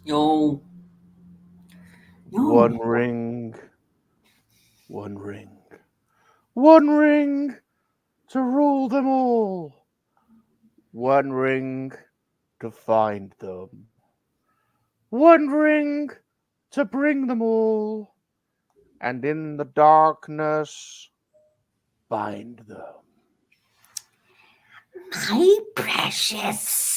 Yo. One ring. One ring. One ring to rule them all. One ring to find them. One ring to bring them all. And in the darkness, bind them. My precious.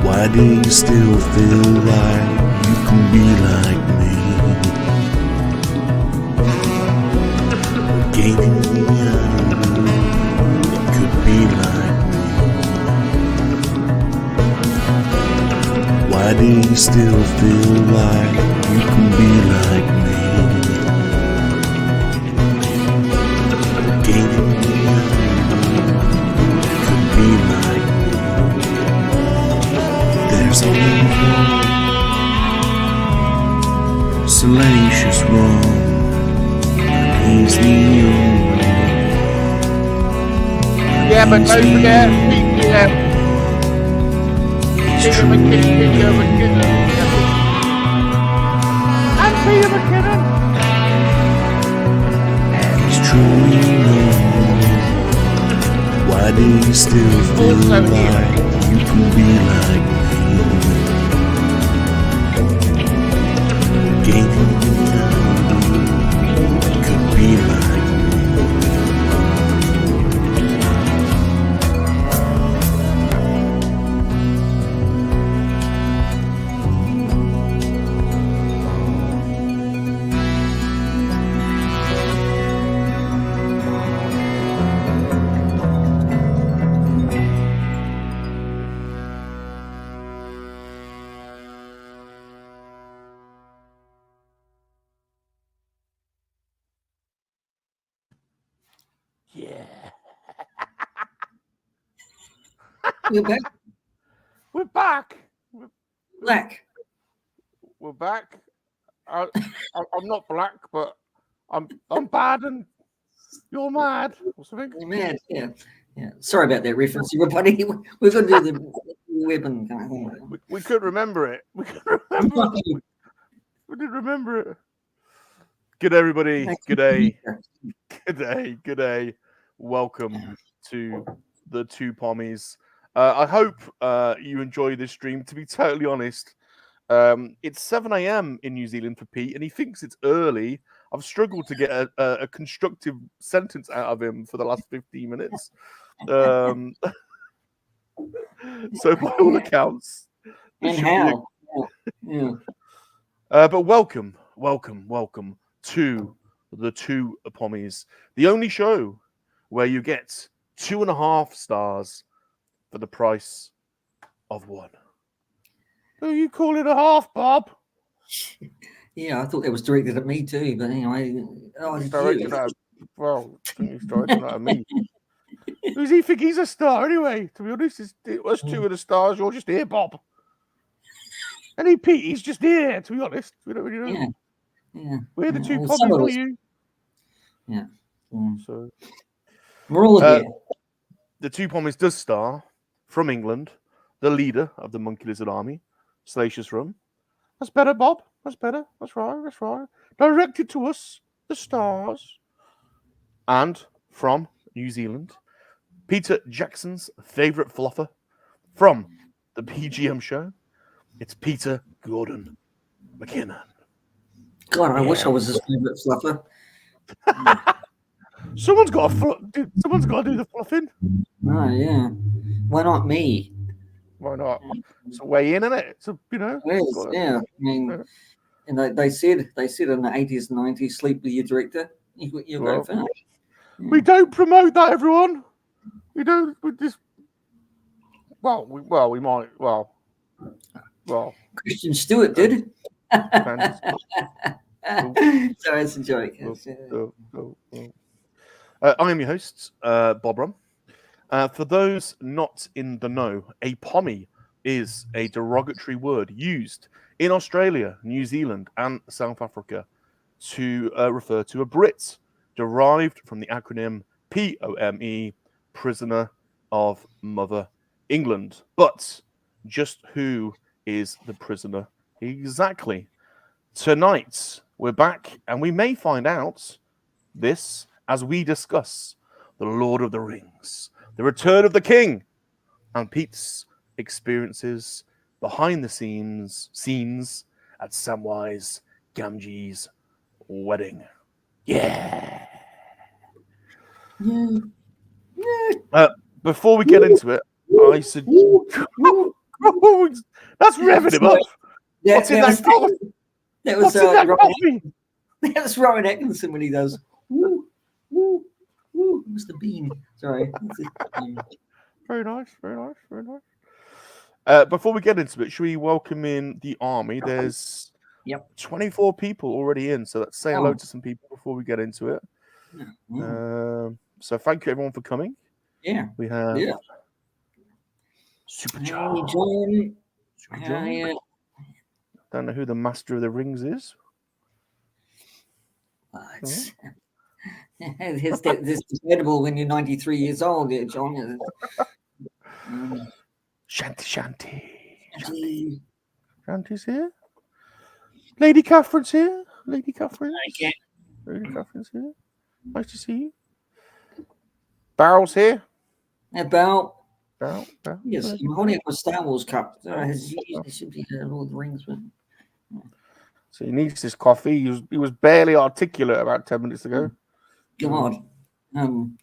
Why do you still feel like you can be like me? Gaining the idea it could be like me. Why do you still feel like you can be like me? Gaining the idea it could be like me. There's only one Salacious Rum, and he's the only one. Yeah, but don't forget, Peter McKinnon. And Peter McKinnon. And he's truly known. Why do you still feel like you can be like me? Gaining the idea could be like me. Yeah. We're back. We're back. Black. We're back. I'm not black, but I'm bad and you're mad or something. You're mad, yeah. Sorry about that reference, everybody. We've got to do the weapon kind of thing. We couldn't remember it. We didn't remember it. Good everybody. Good day. Welcome to the Two Pommies. I hope you enjoy this stream. To be totally honest, it's 7 a.m. in New Zealand for Pete, and he thinks it's early. I've struggled to get a constructive sentence out of him for the last 15 minutes. So by all accounts, and how? But welcome to the Two Pommies, the only show where you get 2.5 stars for the price of one. Oh, you call it a half, Bob? Yeah, I thought that was directed at me too, but anyway. He's directed at me. Who's he think he's a star anyway? To be honest, it was two of the stars. You're just here, Bob. And Pete, he's just here. To be honest, we don't really know. Yeah. We're the Two Pommies, not you. Yeah. So we're all here. The Two Pommies does star from England, the leader of the MoNKey-LiZaRD army, Salacious Rum. That's better, Bob. That's better. That's right. Directed to us, the stars. And from New Zealand, Peter Jackson's favourite fluffer from the PGM show. It's Peter Gordon McKinnon. God, I wish I was his favourite fluffer. Someone's got to do the fluffing. Oh yeah. Why not me? Why not? It's a way in, isn't it? So yeah. I mean, and they said in the 80s and 90s, sleep with your director. You go finish. Yeah. We don't promote that, everyone. We don't. We just. We might. Well. Christian Stewart did. Sorry, it's a joke. I am your host, Bob Rum. For those not in the know, a pommy is a derogatory word used in Australia, New Zealand, and South Africa to refer to a Brit, derived from the acronym POME, Prisoner of Mother England. But just who is the prisoner exactly? Tonight, we're back, and we may find out this as we discuss The Lord of the Rings, The Return of the King, and Pete's experiences behind the scenes at Samwise Gamgee's wedding. Yeah. Before we get into it, I said, that's revving him up. What's in that coffee? What's in that coffee? That's Rowan Atkinson when he does. Woo, woo, woo, Mr. Bean. Sorry. Very nice, very nice, very nice. Before we get into it, should we welcome in the army? There's 24 people already in, so let's say hello to some people before we get into it. So thank you everyone for coming. Yeah. We have Super John. Super John. Don't know who the Master of the Rings is. It's debatable when you're 93 years old, John. Shanty's here. Lady Catherine's here. Lady Catherine's here. Nice to see you. Barrel's here. Barrel. Yes, I'm holding up a Star Wars cup. It should be Lord of the Rings. But... So he needs this coffee. He was barely articulate about 10 minutes ago. Come on.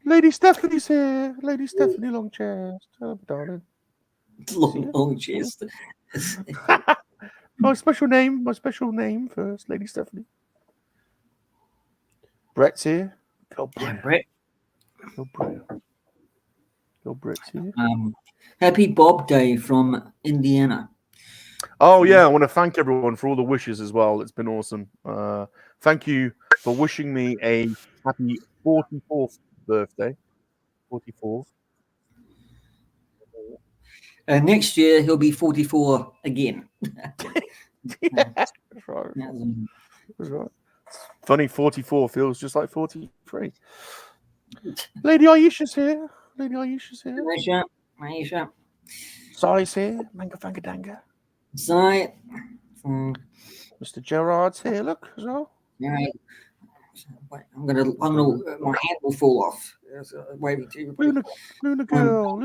Lady Stephanie's here. Lady Stephanie Longchest. Hello, darling. Longchest. My special name first, Lady Stephanie. Brett's here. Go Brett. Go Brett's here. Happy Bob Day from Indiana. Oh yeah, I want to thank everyone for all the wishes as well. It's been awesome. Thank you for wishing me a happy 44th birthday. 44th. Next year he'll be 44 again. That's right. That's right. Funny, 44 feels just like 43. Lady Aisha's here. Aisha. Sai's here. Manga Fanga Danga. Sai. Mr. Gerard's here. Look as well. Yeah. I'm gonna. My hand will fall off. Waving to you. Luna girl.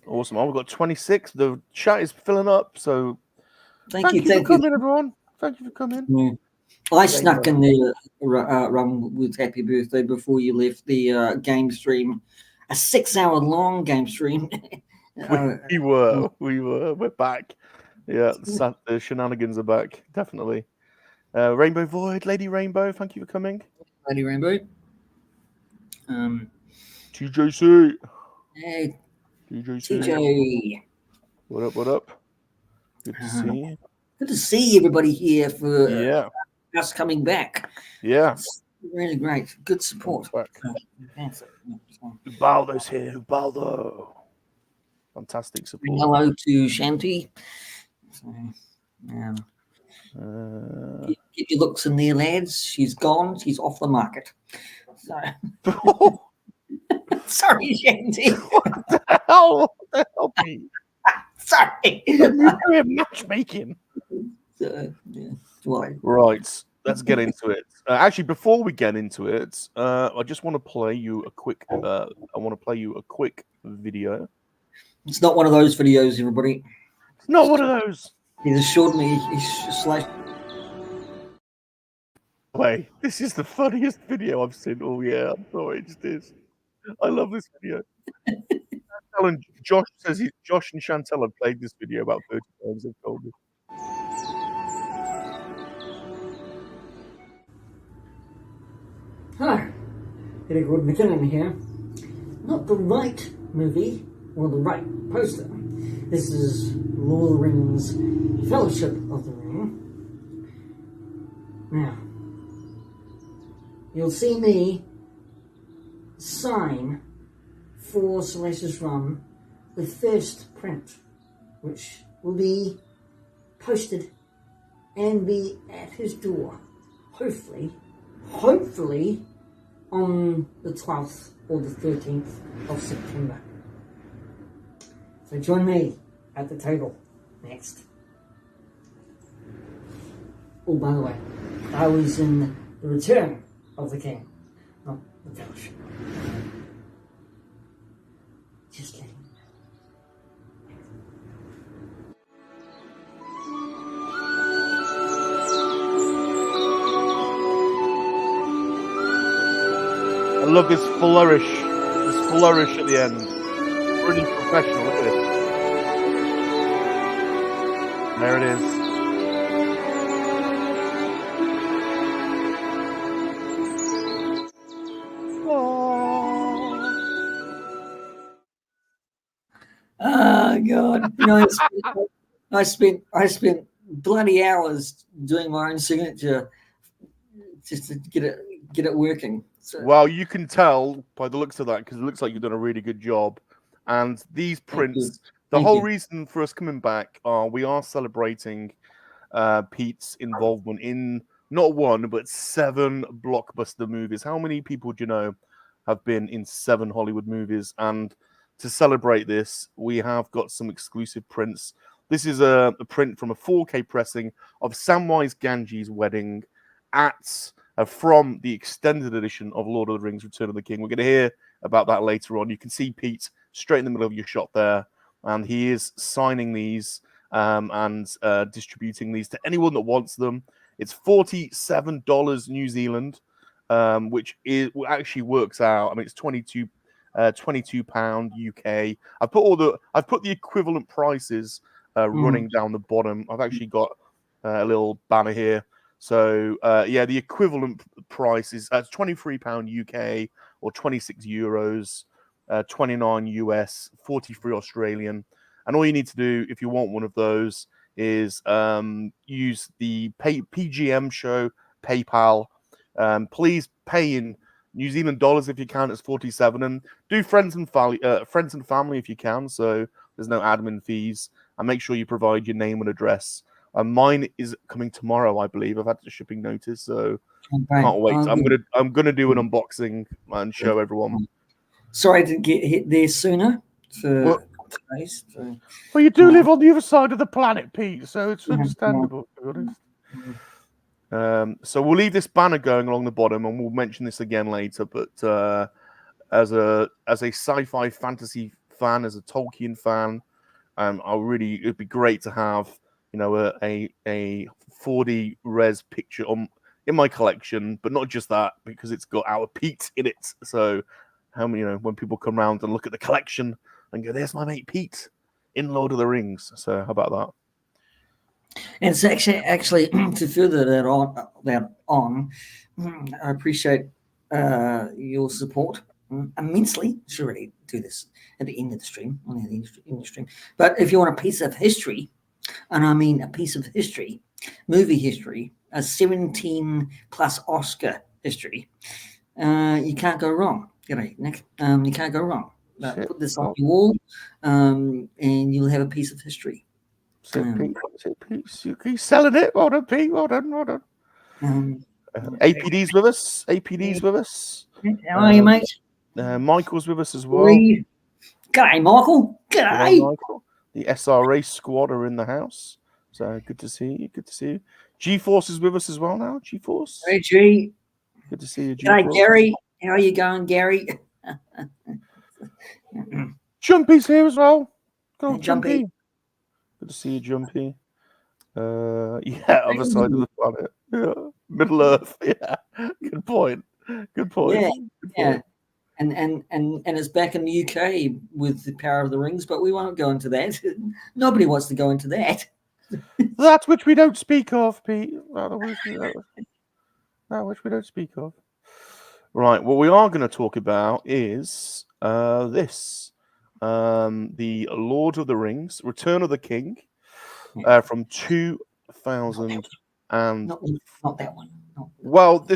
Awesome. Oh, we've got 26. The chat is filling up. So thank you for coming, everyone. Thank you for coming. Yeah. I snuck in the rum with happy birthday before you left the game stream. A 6-hour long game stream. We were. We're back. Yeah, the shenanigans are back. Definitely. Rainbow Void, Lady Rainbow, thank you for coming. Lady Rainbow. TJC. Hey. TJ. What up? Good to see you. Good to see everybody here for us coming back. Yeah. It's really great. Good support. Ubaldo's here. Ubaldo. Fantastic support. Hello to Shanty. So, get your looks in there, lads. She's gone. She's off the market. So. Sorry, Shanty. What the hell, Pete? Sorry. We're matchmaking. Right. Let's get into it. Actually, before we get into it, I just want to play you a quick. Video. It's not one of those videos, everybody. It's not one of those. He's assured me he's like. Wait, this is the funniest video I've seen all year. I'm sorry, it just is. I love this video. Josh says Josh and Chantel have played this video about 30 times. They've told me. Hello, Edward McKinnon here. Not the right movie or the right poster. This is Lord of the Rings, Fellowship of the Ring. Now, you'll see me sign for Salacious Rum the first print, which will be posted and be at his door, hopefully on the 12th or the 13th of September. So join me at the table next. Oh, by the way, I was in The Return of the King, not The Fellowship. Just letting you know. I love this flourish at the end. Really professional. Look at it. There it is. Oh God! You know, I spent bloody hours doing my own signature just to get it working. So. Well, you can tell by the looks of that because it looks like you've done a really good job. And these prints, the whole reason for us coming back we are celebrating Pete's involvement in not one but 7 blockbuster movies. How many people do you know have been in 7 Hollywood movies? And to celebrate this, we have got some exclusive prints. This is a print from a 4K pressing of Samwise Gamgee's wedding from the extended edition of Lord of the Rings: Return of the King. We're going to hear about that later on. You can see Pete straight in the middle of your shot there, and he is signing these and distributing these to anyone that wants them. It's $47 New Zealand, which actually works out. I mean, it's £22 UK. I've put the equivalent prices running down the bottom. I've actually got a little banner here. So yeah, the equivalent price is £23 UK or 26 euros, 29 US, 43 Australian. And all you need to do if you want one of those is use the PGM show PayPal. Please pay in New Zealand dollars if you can. It's 47, and do friends and family if you can. So there's no admin fees, and make sure you provide your name and address. Mine is coming tomorrow, I believe. I've had the shipping notice, so can't wait. I'm gonna do an unboxing and show everyone. Sorry I didn't get hit there sooner. Well, you do live on the other side of the planet, Pete, so it's understandable. To be honest. So we'll leave this banner going along the bottom, and we'll mention this again later. But as a sci-fi fantasy fan, as a Tolkien fan, it'd be great to have a 4D res picture in my collection, but not just that, because it's got our Pete in it. So when people come around and look at the collection and go, "There's my mate Pete in Lord of the Rings." So how about that? And it's actually to further that on, I appreciate your support immensely. Should really do this at the end of the stream, only at the end of the stream. But if you want a piece of history, and I mean a piece of history, movie history, a 17+ Oscar history, you can't go wrong. Nick, you can't go wrong. Put this on your wall, and you'll have a piece of history. Pete, he's selling it. Well done, Pete. Well done. APD's with us. How are you, mate? Michael's with us as well. G'day, Michael. G'day, Michael. The SRA squad are in the house. So good to see you. G-Force is with us as well now. G-Force. Hey, G. Good to see you, G-Force. G'day, Gary. How are you going, Gary? Jumpy's here as well. Go on, Jumpy. Good to see you, Jumpy. Other side of the planet. Yeah. Middle Earth. Yeah. Good point. Yeah. And it's back in the UK with the Power of the Rings, but we won't go into that. Nobody wants to go into that. That which we don't speak of, Pete. That which we don't speak of. Right, what we are going to talk about is this. The Lord of the Rings, Return of the King, from 2000 and... Not that one. Well,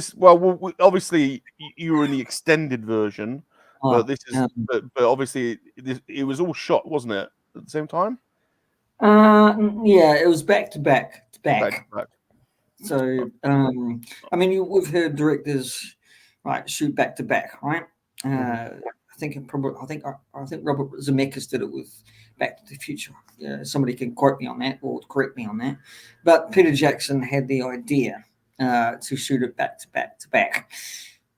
obviously you were in the extended version, but this is but obviously it was all shot, wasn't it, at the same time? Yeah, it was back to back to back. Back to back. So, I mean, we've heard directors shoot back to back, right? I think Robert Zemeckis did it with Back to the Future. Somebody can quote me on that or correct me on that. But Peter Jackson had the idea to shoot it back to back to back.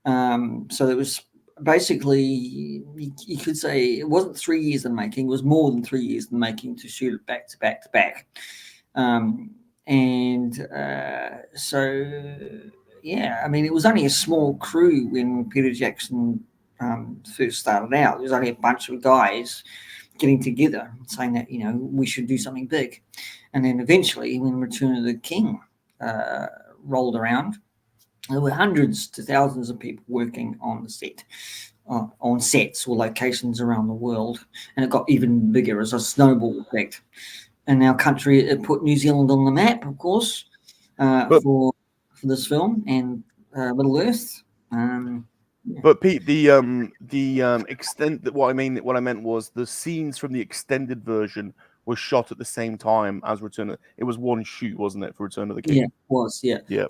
So it was basically, you could say it wasn't 3 years in making. It was more than 3 years in making to shoot it back to back to back. So, yeah, I mean, it was only a small crew when Peter Jackson first started out. There was only a bunch of guys getting together saying that, we should do something big. And then eventually, when Return of the King rolled around, there were hundreds to thousands of people working on the set, on sets or locations around the world. And it got even bigger as a snowball effect. And our country, it put New Zealand on the map, of course, for this film and Middle Earth. But Pete, what I meant was the scenes from the extended version were shot at the same time as Return. It was one shoot, wasn't it, for Return of the King? Yeah, it was. Yeah. Yeah.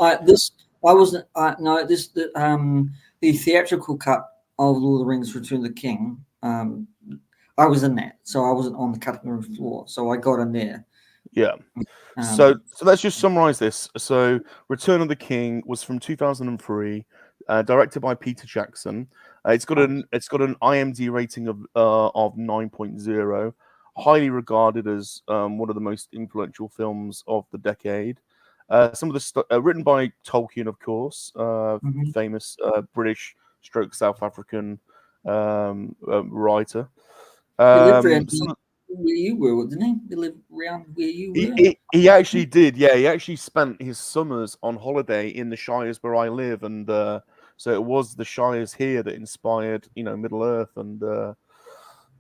The theatrical cut of Lord of the Rings: Return of the King. I was in that, so I wasn't on the cutting room floor, so I got in there. Yeah. So let's just summarize this. So Return of the King was from 2003, directed by Peter Jackson. It's got an IMDb rating of 9.0, highly regarded as one of the most influential films of the decade. Some of the written by Tolkien, of course, famous British / South African writer. He lived around where you were, didn't he? He lived around where you were. He actually did, yeah. He actually spent his summers on holiday in the Shires where I live, and so it was the Shires here that inspired, Middle Earth, and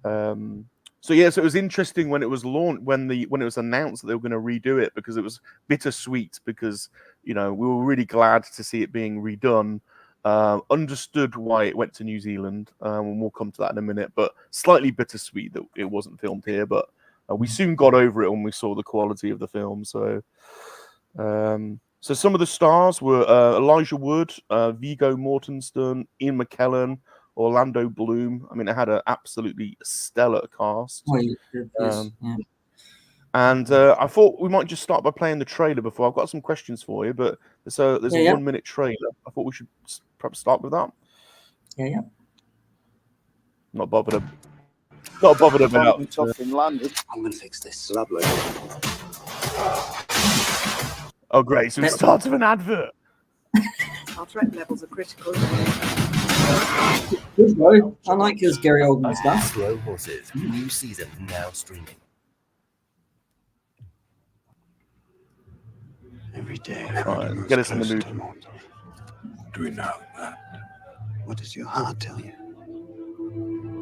so it was interesting when it was launched, when it was announced that they were going to redo it, because it was bittersweet, because we were really glad to see it being redone. Understood why it went to New Zealand, and we'll come to that in a minute, but slightly bittersweet that it wasn't filmed here, but we soon got over it when we saw the quality of the film. So some of the stars were Elijah Wood, Viggo Mortensen, Ian McKellen, Orlando Bloom. I mean, it had an absolutely stellar cast. And I thought we might just start by playing the trailer before. I've got some questions for you, but there's a 1 minute trailer. I thought we should perhaps start with that. Yeah. Not bothered about. In London. I'm going to fix this. Lovely. Oh, great! So it starts with an advert. Our threat levels are critical. Good though. I like his Gary Oldman stuff. Slow Horses, new season now streaming. Every day. Right, get us in the mood. Do we know that? What does your heart tell you?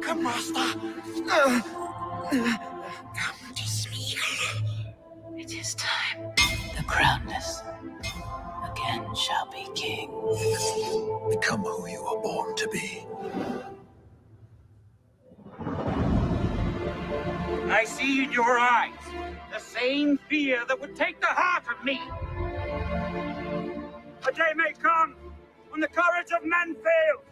Come, Master. Come to speak. It is time. The crownless again shall be king. Become who you were born to be. I see in your eyes the same fear that would take the heart of me. A day may come when the courage of men fails.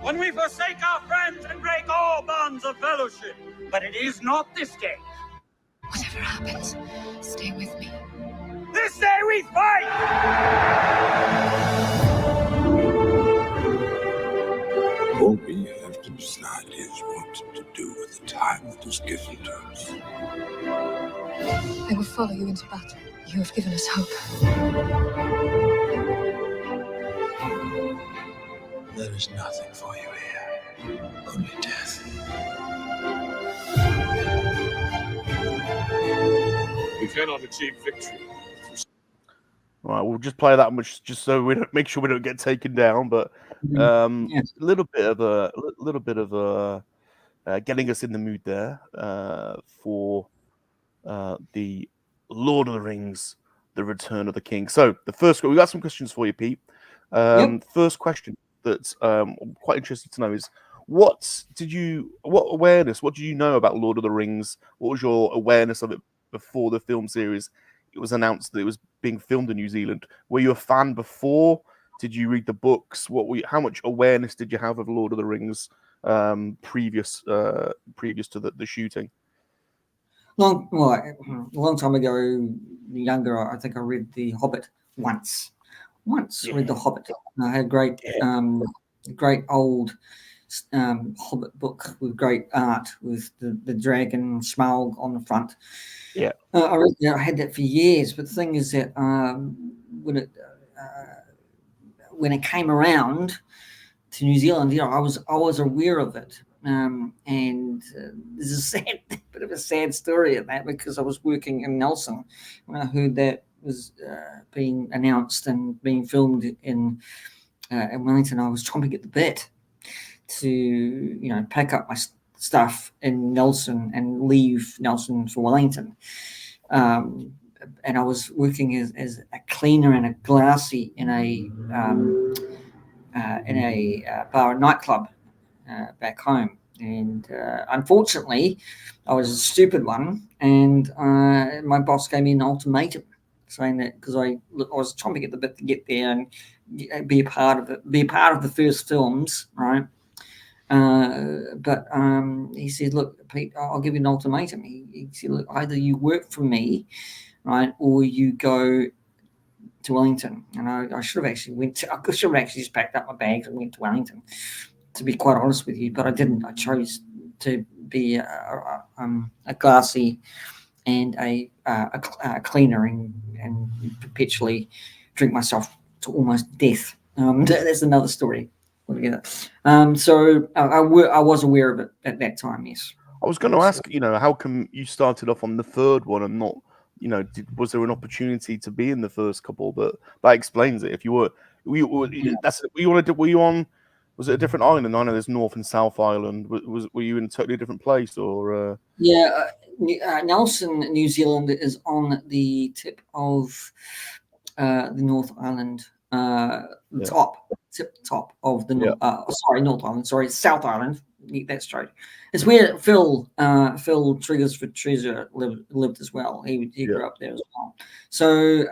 When we forsake our friends and break all bonds of fellowship. But it is not this day. Whatever happens, stay with me. This day we fight! All we have to decide is what to do with the time that is given to us. I will follow you into battle. You have given us hope. There is nothing for you here, only death. We cannot achieve victory. Right, we'll just play that much just so we don't make sure we don't get taken down. But a little bit of a getting us in the mood there for the Lord of the Rings, the Return of the King. So the first, we got some questions for you, Pete. First question that's quite interested to know is what did you know about Lord of the Rings? What was your awareness of it before the film series? It was announced that it was being filmed in New Zealand. Were you a fan before? Did you read the books? How much awareness did you have of Lord of the Rings previous to the shooting? A long time ago, younger, I think I read The Hobbit once. Read The Hobbit. I had great old Hobbit book with great art with the dragon Smaug on the front. Yeah, I had that for years. But the thing is that when it came around to New Zealand, I was aware of it. And there's a bit of a sad story in that, because I was working in Nelson when I heard that was being announced and being filmed in Wellington. I was chomping at the bit to pack up my stuff in Nelson and leave Nelson for Wellington. And I was working as a cleaner and a glassy in a bar and nightclub back home. And unfortunately, I was a stupid one, and my boss gave me an ultimatum, saying that because I was chomping at the bit to get there and be a part of it, be a part of the first films, right? But he said, "Look, Pete, I'll give you an ultimatum." He said, "Look, either you work for me, right, or you go to Wellington." And I should have actually just packed up my bags and went to Wellington, to be quite honest with you, but I didn't. I chose to be a glassy and a cleaner and perpetually drink myself to almost death. That's another story altogether. So I was aware of it at that time, yes. I was going to ask, how come you started off on the third one and not, was there an opportunity to be in the first couple? But that explains it. If you were you on? Was it a different island? I know there's North and South Island. Were you in a totally different place, or? Yeah, Nelson, New Zealand is on the tip of the North Island, top of the North Island. Sorry, South Island. That's straight. It's where Phil Triggers for Treasure lived as well. He grew up there as well. So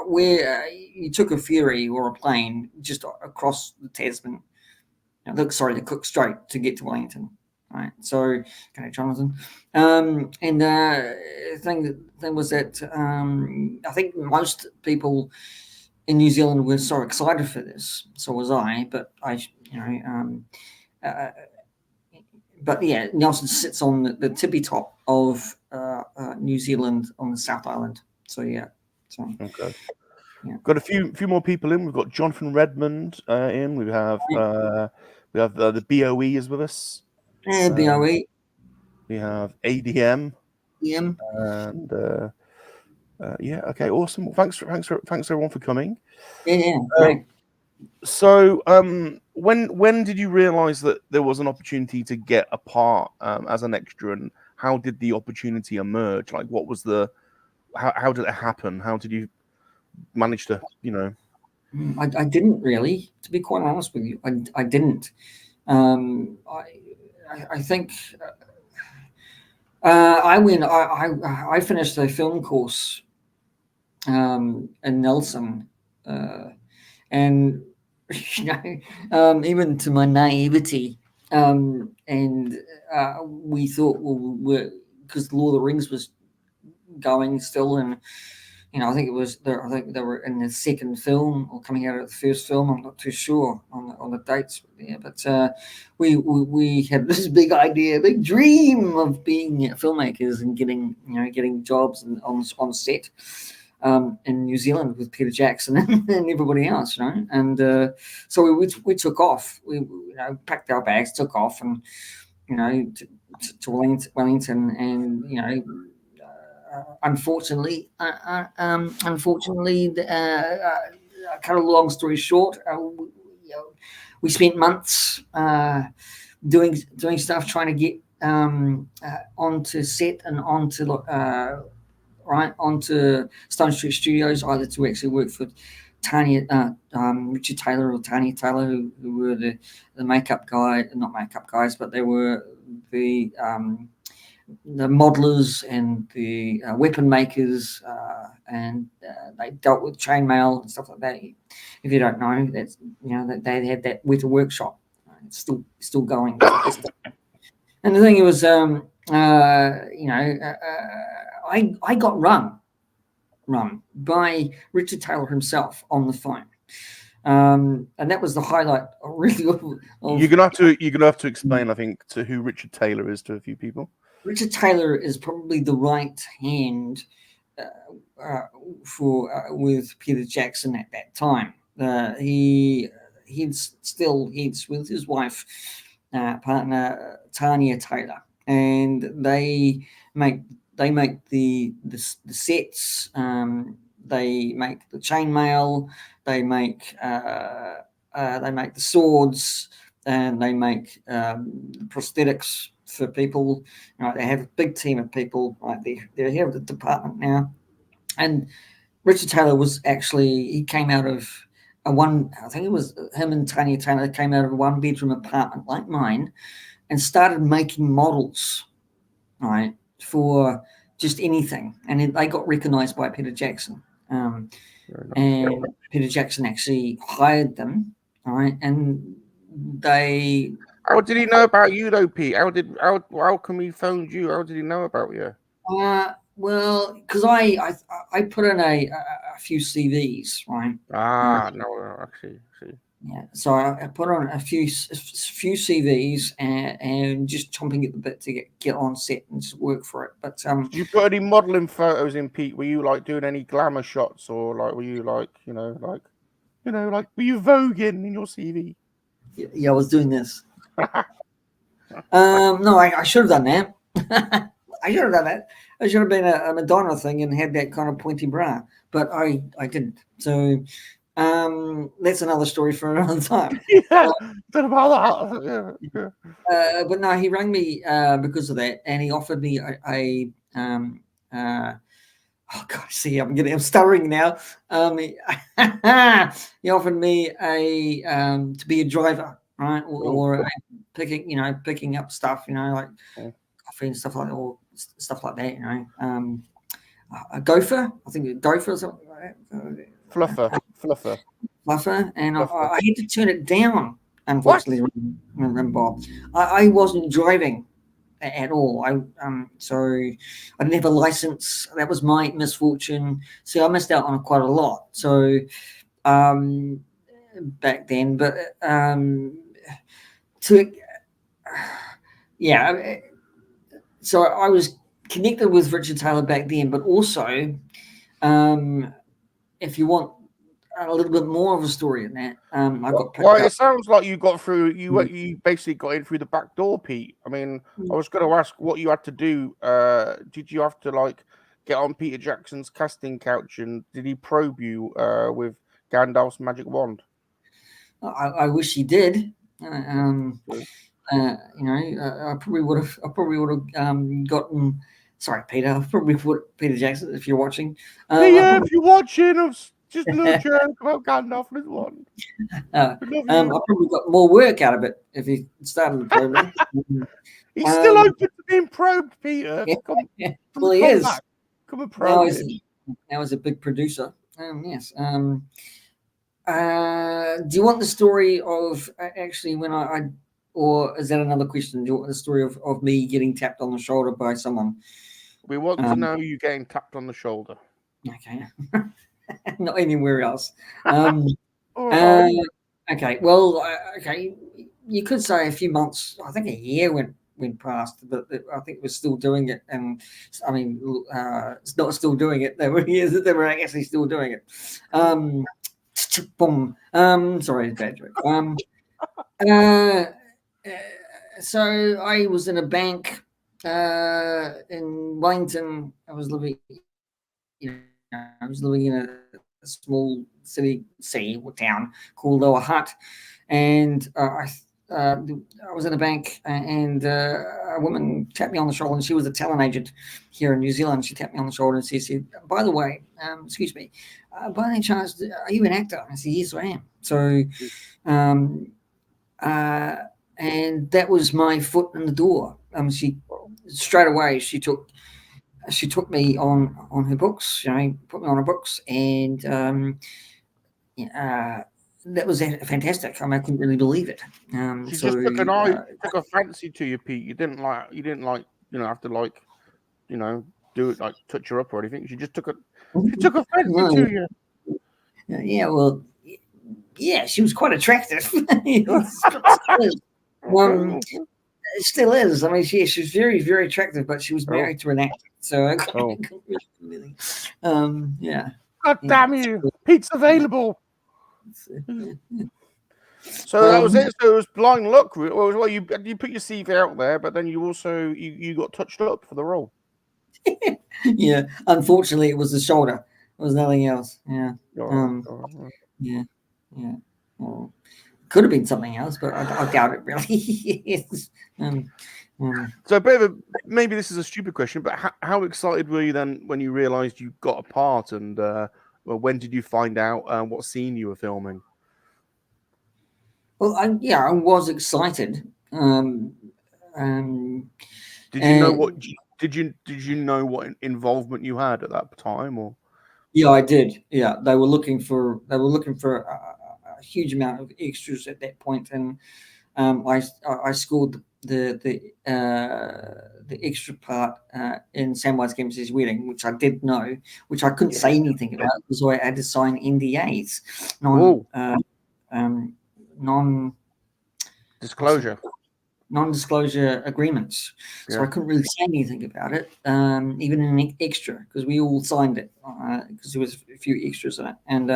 where you took a ferry or a plane just across the Tasman. The Cook Strait to get to Wellington, right? So, okay, Jonathan. And the thing was that I think most people in New Zealand were so excited for this. So was I. But Nelson sits on the tippy top of New Zealand on the South Island. So yeah. So okay. Yeah. Got a few more people in. We've got Jonathan Redmond in. We have the BOE is with us. Yeah, BOE. We have ADM. EM. And okay, awesome. Well, thanks everyone for coming. Yeah. Great. So when did you realise that there was an opportunity to get a part as an extra, and how did the opportunity emerge? Like, what was how did it happen? How did you manage to, I didn't really, to be quite honest with you. I didn't. I think I finished a film course in Nelson, and even to my naivety, and we thought, well, because Lord of the Rings was going still, and I think they were in the second film or coming out of the first film. I'm not too sure on the dates there, but we had this big idea, big dream of being filmmakers and getting jobs on set in New Zealand with Peter Jackson and everybody else, And so we took off. We packed our bags, took off, and to Wellington, and unfortunately, I cut a long story short. We spent months doing stuff, trying to get onto set and onto right, onto Stone Street Studios, either to actually work for Richard Taylor or Tanya Taylor, who were the makeup guy, not makeup guys, but they were the modelers and the weapon makers, and they dealt with chainmail and stuff like that. If you don't know, that's that they had that Weta workshop. It's still going. And the thing was, I got run by Richard Taylor himself on the phone, and that was the highlight. Really, you're gonna have to explain, I think, to who Richard Taylor is to a few people. Richard Taylor is probably the right hand with Peter Jackson at that time. He still heads with his wife, partner Tanya Taylor, and they make the sets. They make the chainmail. They make the swords, and they make prosthetics for people. Right, they have a big team of people. Right, they're here at the department now, and Richard Taylor he came out of I think it was him and Tanya Taylor came out of a 1-bedroom apartment like mine, and started making models, right, for just anything, and they got recognized by Peter Jackson, and Peter Jackson actually hired them, right, and they. How did he know about you, though, Pete? How come he phoned you? How did he know about you? Well, because I put in a few CVs, right? No, actually, see. Yeah, so I put on a few CVs and just chomping at the bit to get on set and just work for it. But did you put any modeling photos in, Pete? Were you like doing any glamour shots, or like were you like were you voguing in your CV? Yeah, I was doing this. No, I should have done that. I should have done that. I should have been a Madonna thing and had that kind of pointy bra, but I didn't. So that's another story for another time. Yeah, about that. Yeah. But no, he rang me because of that, and he offered me a oh God, see, I'm stuttering now. He offered me to be a driver, right, or picking up stuff, like coffee and stuff like that, or stuff like that, a gopher. I think a gopher or something like that. Fluffer, and I had to turn it down. Unfortunately, Bob, I wasn't driving at all. So I didn't have a license. That was my misfortune. So I missed out on quite a lot. So back then, but so I was connected with Richard Taylor back then, but also, if you want a little bit more of a story in that, I got picked up. It sounds like you got through. You basically got in through the back door, Pete. I mean, I was going to ask what you had to do. Did you have to get on Peter Jackson's casting couch, and did he probe you with Gandalf's magic wand? I wish he did. I probably would have gotten. Sorry, Peter. I probably would, Peter Jackson, if you're watching. If you're watching, just a little joke about Gandalf and his wand. I probably got more work out of it if he started the program. He's still open to being probed, Peter. Yeah, well, he is. Come and probe him. Now he's a big producer. Yes. Do you want the story of actually when or is that another question? Do you want the story of me getting tapped on the shoulder by someone? We want to know you getting tapped on the shoulder. Okay. Not anywhere else. Okay. Well, okay. You could say a few months. I think a year went past, but I think we're still doing it. And I mean, it's not still doing it. They were actually still doing it. Sorry, bad joke. So I was in a bank in Wellington. I was living in a small city or town called Lower Hutt, and I was in a bank, and a woman tapped me on the shoulder, and she was a talent agent here in New Zealand. She tapped me on the shoulder and she said, "By the way, excuse me, by any chance, are you an actor?" I said, "Yes, I am." So, and that was my foot in the door. She straight away she took me on her books. You know, put me on her books, and that was fantastic. I mean, I couldn't really believe it. She So just took a fancy to you, Pete. You didn't like, have to do it like touch her up or anything. She took a fancy no, to you. yeah, well, yeah, she was quite attractive. It still is. I mean, she was very, very attractive, but she was married to an actor, so I couldn't really. Yeah. God damn you, Pete's available. So that was it. So it was blind luck. Well, you put your CV out there, but then you also you got touched up for the role. Yeah. Unfortunately, it was the shoulder. It was nothing else. Yeah. Yeah. Yeah. Well, could have been something else, but I doubt it really. Yes. So a bit of maybe this is a stupid question, but how excited were you then when you realised you got a part, and when did you find out what scene you were filming? Well, I was excited. Did you know what? Did you know what involvement you had at that time, or? Yeah, I did. Yeah, they were looking for a huge amount of extras at that point, and I scored the extra part in Samwise Gamgee's wedding, which I did know, which I couldn't say anything about because I had to sign NDAs, non-disclosure agreements. So I couldn't really say anything about it, even in an extra, because we all signed it because there was a few extras in it, and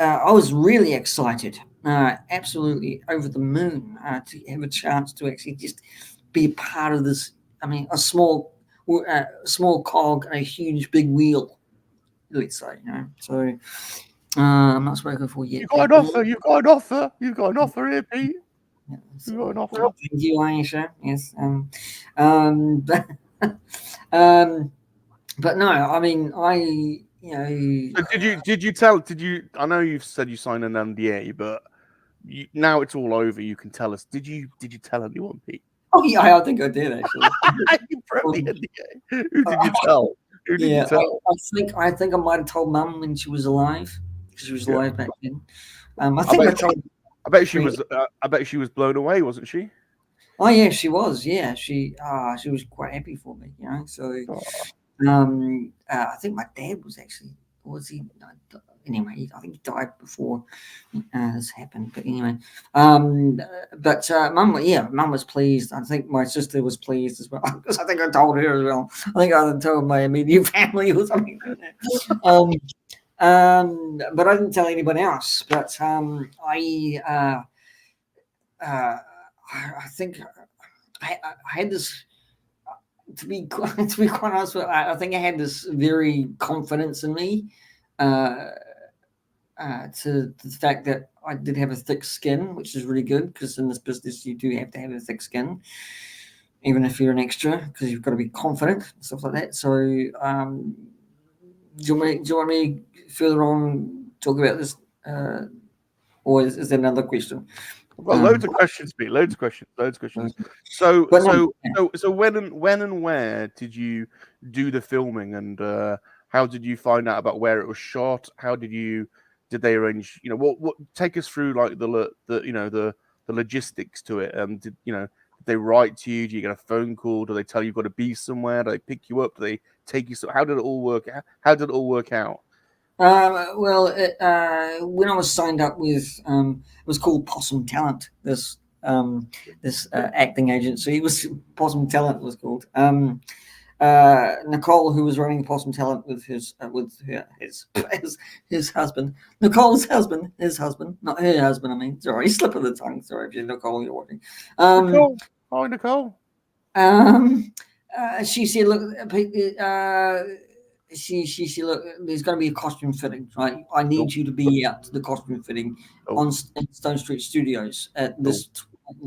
I was really excited, absolutely over the moon to have a chance to actually just be a part of this. I mean, a small cog in a huge big wheel, let's say. So I'm not spoken for yet. You've got an offer. You've got an offer here, Pete. You've got an offer. Thank you, Aisha. Yes. But no, I mean, So did you tell? I know you've said you signed an NDA, but now it's all over. You can tell us. Did you tell anyone, Pete? Oh yeah, I think I did actually. You broke the NDA. Who did you tell? You tell? I think I might have told Mum when she was alive, because she was alive back then. I bet she was blown away, wasn't she? Oh yeah, she was. Yeah, she was quite happy for me. So. I think my dad was actually, anyway, I think he died before this happened, but anyway, Mum was pleased. I think my sister was pleased as well, because I think I told her as well. I think I told my immediate family or something like that. But I didn't tell anyone else, but I think I had this. To be quite honest, I think I had this very confidence in me, to the fact that I did have a thick skin, which is really good, because in this business you do have to have a thick skin, even if you're an extra, because you've got to be confident and stuff like that. So, do you want me further on talk about this, or is there another question? Well, loads of questions, Pete. Loads of questions. So when and where did you do the filming, and how did you find out about where it was shot? How did they arrange? What take us through like the logistics to it? Did they write to you? Do you get a phone call? Do they tell you you've got to be somewhere? Do they pick you up? Do they take you? How did it all work? How did it all work out? Well, when I was signed up with, it was called Possum Talent. This acting agency, it was Possum Talent. It was called. Nicole, who was running Possum Talent with his husband, Nicole's husband, his husband, not her husband. I mean, sorry, slip of the tongue. Sorry if you're Nicole, you're watching. Nicole, hi Nicole. She said, "Look, she look. There's going to be a costume fitting, right? I need you to be out to the costume fitting on Stone Street Studios at this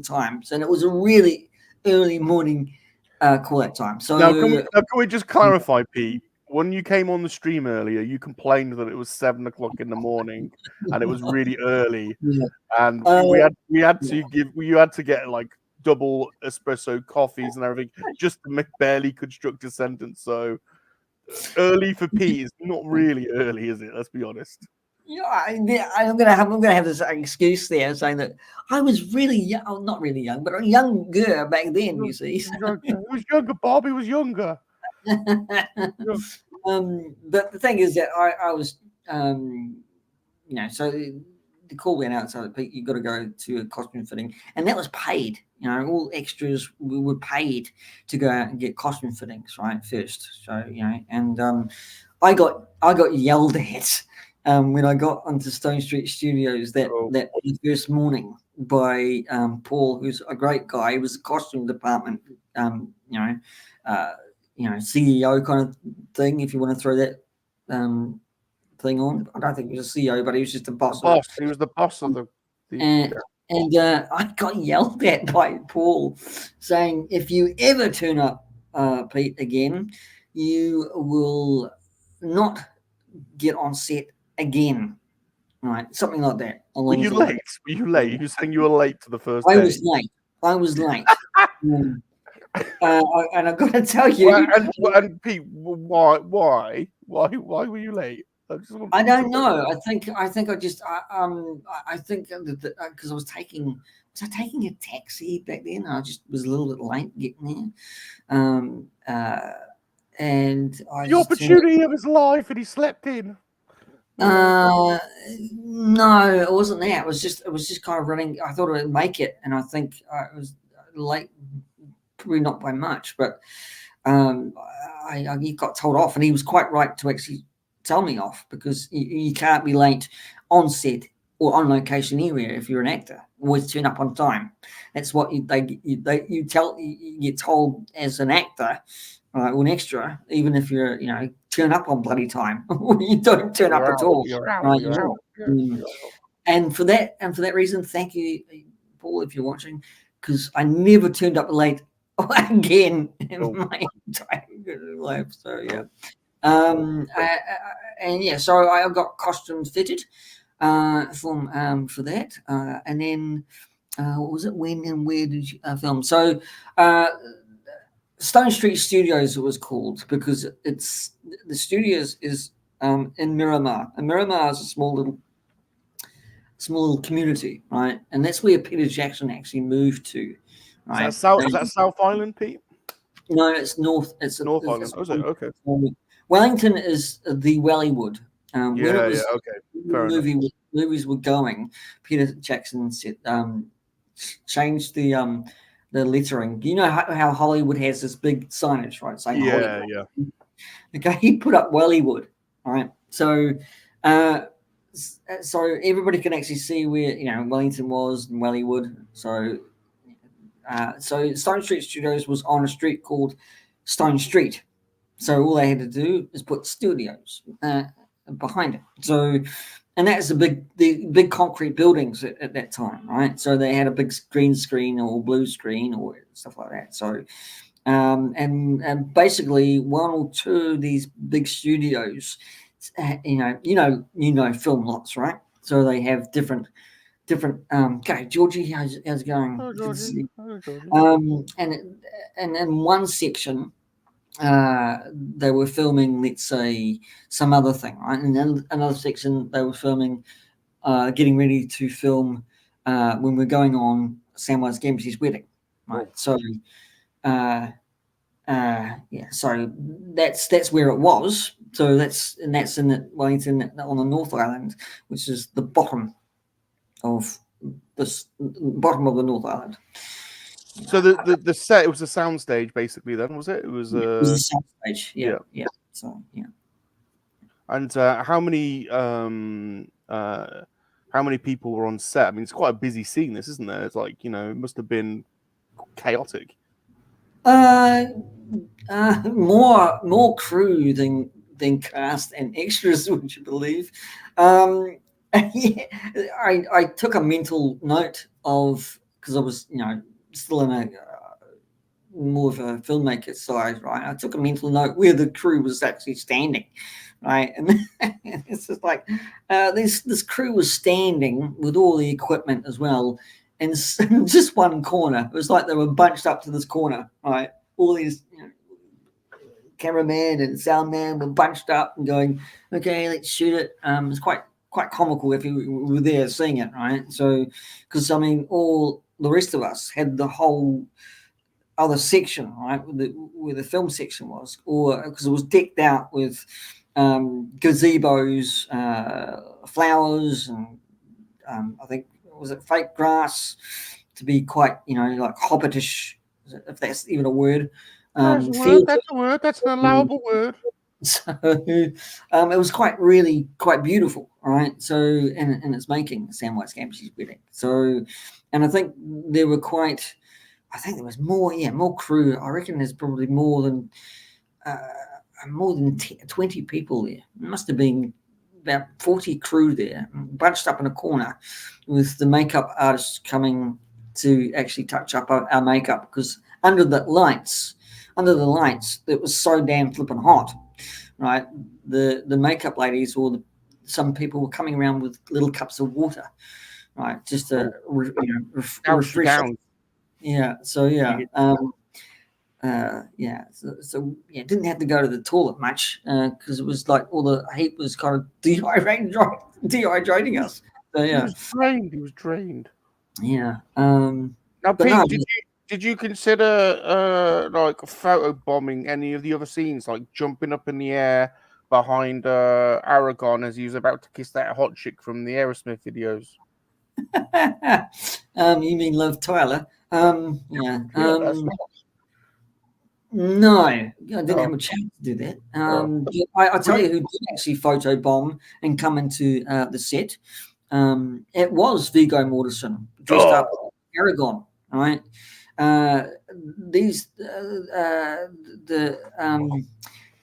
time. And it was a really early morning call out time. So now can we just clarify, Pete? When you came on the stream earlier, you complained that it was 7 o'clock in the morning and it was really early, and we had to get like double espresso coffees and everything just to barely construct a sentence. So early for Pete is not really early, is it? Let's be honest. Yeah, I'm gonna have this excuse there, saying that I was really young, not really young, but a younger back then. You see, he was younger. Bob, he was younger. But the thing is that I was, so the call went out, so Pete, you've got to go to a costume fitting, and that was paid. All extras we were paid to go out and get costume fittings, right? First, so and I got yelled at when I got onto Stone Street Studios that first morning by Paul, who's a great guy. He was the costume department, CEO kind of thing, if you want to throw that thing on. I don't think he was a CEO, but he was just a boss. He was the boss of the and I got yelled at by Paul, saying, if you ever turn up, Pete, again, you will not get on set again. Right? Something like that. Were you late? Were you late? You saying you were late to the first day? I was late. And I've got to tell you, and Pete, why were you late? I don't know. I think I just I think because I was taking a taxi back then. I just was a little bit late getting there. And the opportunity of his life, and he slept in. No, it wasn't that. It was just kind of running. I thought I would make it, and I think it was late. Probably not by much, but I got told off, and he was quite right to actually tell me off, because you can't be late on set or on location anywhere if you're an actor. Always turn up on time. That's what you get told as an actor, or an extra, even if you're turn up on bloody time. You don't turn up at all. And for that reason, thank you, Paul, if you're watching, because I never turned up late again in my entire life. So yeah. So I got costumes fitted for that, and then what was it? When and where did you film? So Stone Street Studios, it was called, because it's the studios is in Miramar, and Miramar is a small little community, right? And that's where Peter Jackson actually moved to. Right? Is that South Island, Pete? No, it's North. It's North Island. Oh, is it? Okay. Wellington is the Wellywood. Movies were going, Peter Jackson said, changed the lettering. You know how Hollywood has this big signage, right? Saying Hollywood. Yeah. Okay, he put up Wellywood. All right, so everybody can actually see where Wellington was and Wellywood. So Stone Street Studios was on a street called Stone Street. So all they had to do is put studios behind it. So, and that's the big concrete buildings at that time, right? So they had a big green screen or blue screen or stuff like that. So, and basically one or two of these big studios, film lots, right? So they have different. Okay, Georgie, how's it going? Oh, Georgie. And in one section, they were filming, let's say, some other thing, right? And then another section, they were filming, getting ready to film when we're going on Samwise Gamgee's wedding, right? So, so that's where it was. So that's in Wellington on the North Island, which is the bottom of the North Island. So the set, it was a soundstage basically. Then was it? It was a soundstage. Yeah. So yeah. And how many people were on set? I mean, it's quite a busy scene, this, isn't there? It's like it must have been chaotic. More crew than than cast and extras, would you believe? Yeah, I took a mental note of, because I was, still in a more of a filmmaker side, right? I took a mental note where the crew was actually standing, right? And it's just like this crew was standing with all the equipment as well, in just one corner. It was like they were bunched up to this corner, right? All these cameraman and sound man were bunched up and going, okay, let's shoot it. It's quite comical if you were there seeing it, right? So, because I mean, all the rest of us had the whole other section, right, where the film section was, or because it was decked out with gazebos, flowers, and I think, was it fake grass, to be quite, like hobbitish, if that's even a word. That's a word. That's a word. That's an allowable word. So it was quite beautiful, right? So and it's making Samwise Gamgee's wedding. So, and I think there were there was more crew. I reckon there's probably more than 20 people there. It must have been about 40 crew there, bunched up in a corner, with the makeup artists coming to actually touch up our makeup, because under the lights, it was so damn flipping hot, right? The makeup ladies or some people were coming around with little cups of water, right, just to refresh. Down. Yeah. So didn't have to go to the toilet much, because it was like all the heat was kind of dehydrating us. So yeah, He was drained. Yeah. Now, Pete, did you consider like photo bombing any of the other scenes, like jumping up in the air behind Aragon as he was about to kiss that hot chick from the Aerosmith videos? You mean Liv Tyler? Yeah. No, I didn't have a chance to do that. I tell you who did actually photo bomb and come into the set. It was Viggo Mortensen dressed up as Aragon, right?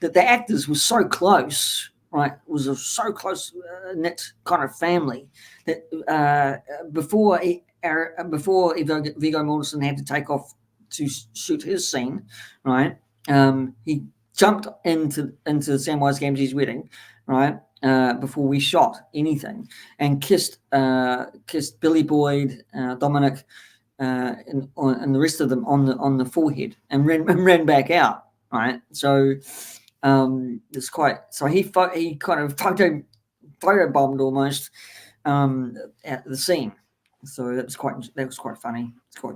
The actors were so close, right? It was a so close knit kind of family that before Viggo Mortensen had to take off to shoot his scene, right? He jumped into Samwise Gamgee's wedding, right? Before we shot anything, and kissed Billy Boyd, Dominic, and the rest of them on the forehead, and ran back out, right? So it's quite. So he kind of photo bombed almost at the scene. So that was quite funny. It's quite,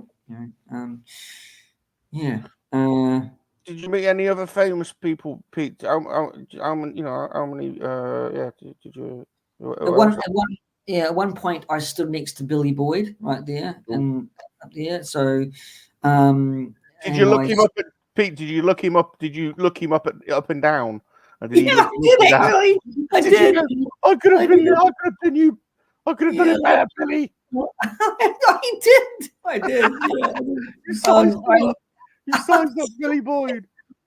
yeah. Did you meet any other famous people, Pete? How many? Did you? At one point, I stood next to Billy Boyd right there, and up there. So, did you look him up, Pete? Did you look him up? Did you look him up and down? And did I did actually. I did. I could have been you. I could have done it better, Billy. I did. Yeah. You sized up Billy Boyd.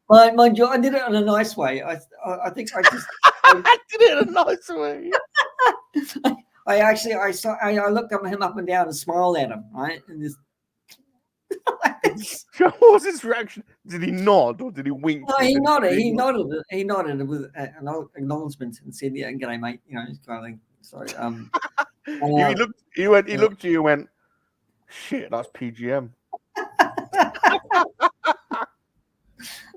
Mind you, I did it in a nice way. I think I just I did it in a nice way. I looked him up and down and smiled at him, right? And just what was his reaction? Did he nod or did he wink? No, he nodded. He nodded with an acknowledgement and said, "Yeah, g'day, mate." This kind of thing. So, he looked at you and went, "Shit, that's PGM."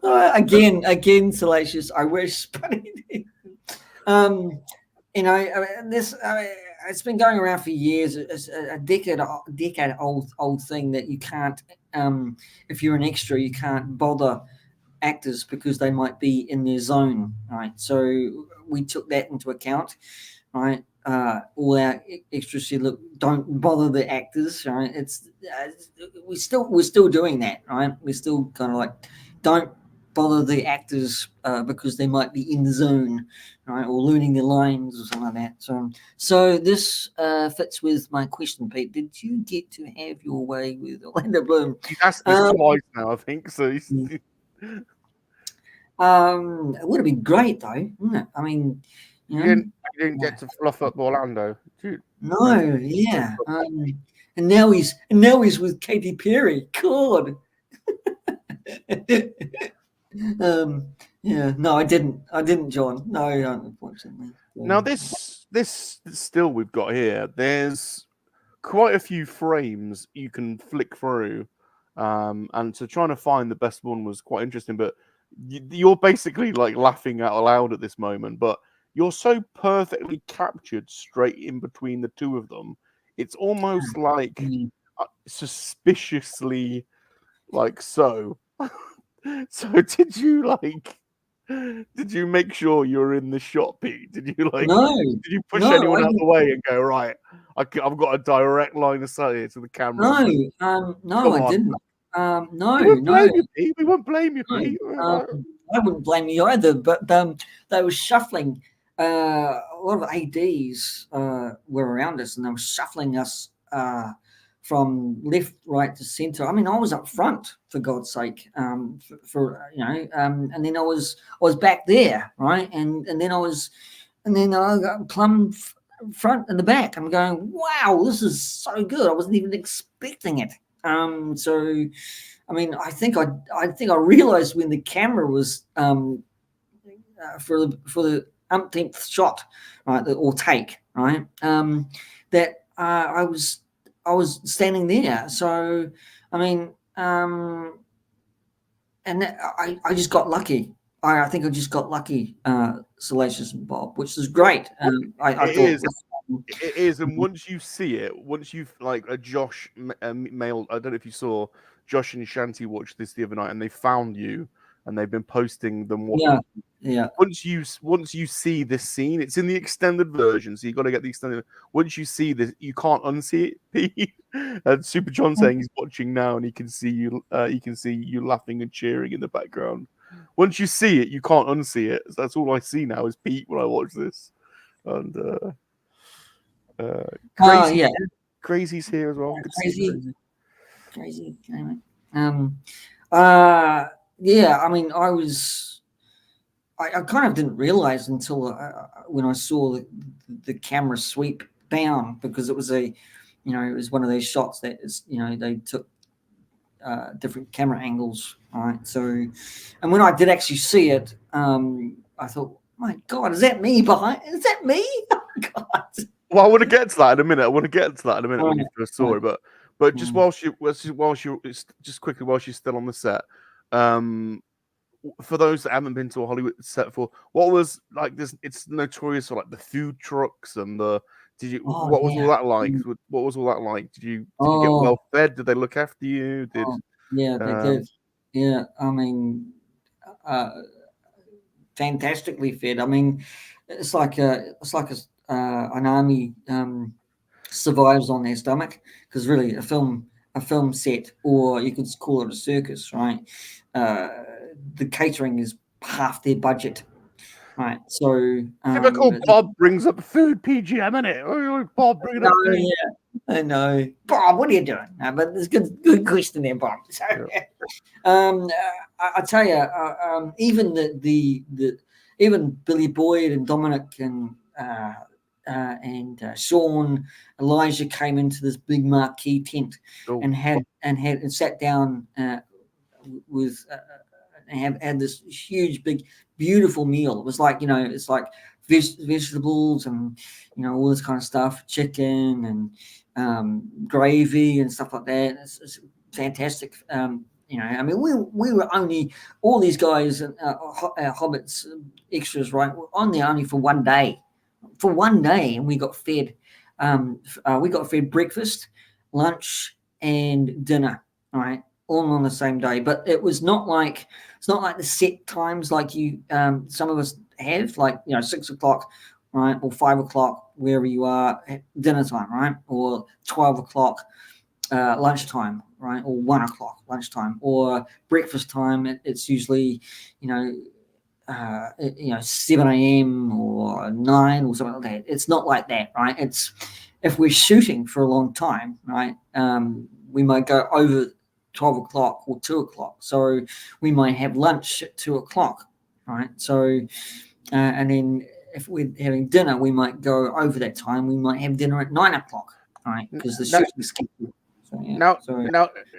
Again, Salacious. I wish, but it's been going around for years. It's a decade old thing that you can't, if you're an extra, you can't bother actors because they might be in their zone, right? So we took that into account, right? All our extras said, look, don't bother the actors, right? We're still doing that, right? We're still kind of like, don't bother the actors because they might be in the zone, right, or learning their lines or something like that. So this fits with my question, Pete. Did you get to have your way with Orlando Bloom? He's asked this twice now, I think. So It would have been great though, wouldn't it? I mean, you know, You didn't get to fluff up Orlando. Dude. no, yeah. And now he's with Katy Perry. God. Yeah, no, I didn't, John. No, unfortunately. Now this still we've got here. There's quite a few frames you can flick through, and so trying to find the best one was quite interesting. But you're basically like laughing out loud at this moment, but you're so perfectly captured straight in between the two of them. It's almost like suspiciously like so. So did you make sure you're in the shot, Pete? Did you No, did you push anyone out of the way and go, right, I've got a direct line of sight here to the camera? No, I didn't. No, we won't no, blame you, Pete. We won't blame you, no. Pete. I wouldn't blame you either, but they were shuffling. A lot of ADs were around us, and they were shuffling us from left, right to center. I mean, I was up front, for God's sake, for you know, and then I was back there, right, and then I got plumb front and the back. I'm going, wow, this is so good. I wasn't even expecting it. So, I mean, I think I realized when the camera was for the umpteenth shot, right, or take, right, that I was standing there. So, I mean, and I just got lucky. I think I just got lucky, Salacious and Bob, which is great. I thought it is, and once you see it, once you've like a Josh mail, I don't know if you saw Josh and Shanti watched this the other night, and they found you, and they've been posting them. Yeah. Once you see this scene, it's in the extended version, so you got to get the extended. Once you see this, you can't unsee it. Pete. And Super John saying he's watching now, and he can see you. He can see you laughing and cheering in the background. Once you see it, you can't unsee it. So that's all I see now is Pete when I watch this. And Crazy's here as well. Crazy. Anyway. Yeah. I mean, I kind of didn't realize until when I saw the camera sweep down, because it was it was one of those shots that is, they took different camera angles, right? So, and when I did actually see it, I thought, my God, is that me behind? Is that me? Oh, God. Well, I want to get to that in a minute. When you first saw it, but just while she's still on the set, for those that haven't been to a Hollywood set before, what was like this? It's notorious for like the food trucks and the. What was all that like? What was all that like? Did you get well fed? Did they look after you? Yeah, they did. Yeah, I mean, fantastically fed. I mean, it's like an army survives on their stomach, because really a film set, or you could call it a circus, right? The catering is half their budget. Right, so typical Bob brings up food, PGM, isn't it? Bob bringing up food. Yeah, I know, Bob. What are you doing? But there's good question there, Bob. So, I tell you, even even Billy Boyd and Dominic and Sean, Elijah came into this big marquee tent and sat down with. Had this huge, big, beautiful meal. It was like, it's like vegetables and, all this kind of stuff, chicken and gravy and stuff like that. It's fantastic. I mean, we were only, all these guys, hobbits, extras, right, were on there only for one day. And we got fed. We got fed breakfast, lunch, and dinner, right? All on the same day, but it's not like the set times like you some of us have, like 6 o'clock, right, or 5 o'clock wherever you are, dinner time, right, or 12 o'clock lunchtime, right, or 1 o'clock lunchtime, or breakfast time. It's usually 7 a.m. or 9 or something like that. It's not like that, right? It's, if we're shooting for a long time, right, we might go over 12 o'clock or 2 o'clock. So we might have lunch at 2 o'clock, right? So, and then if we're having dinner, we might go over that time. We might have dinner at 9 o'clock, right? Because the shooting schedule. So, yeah.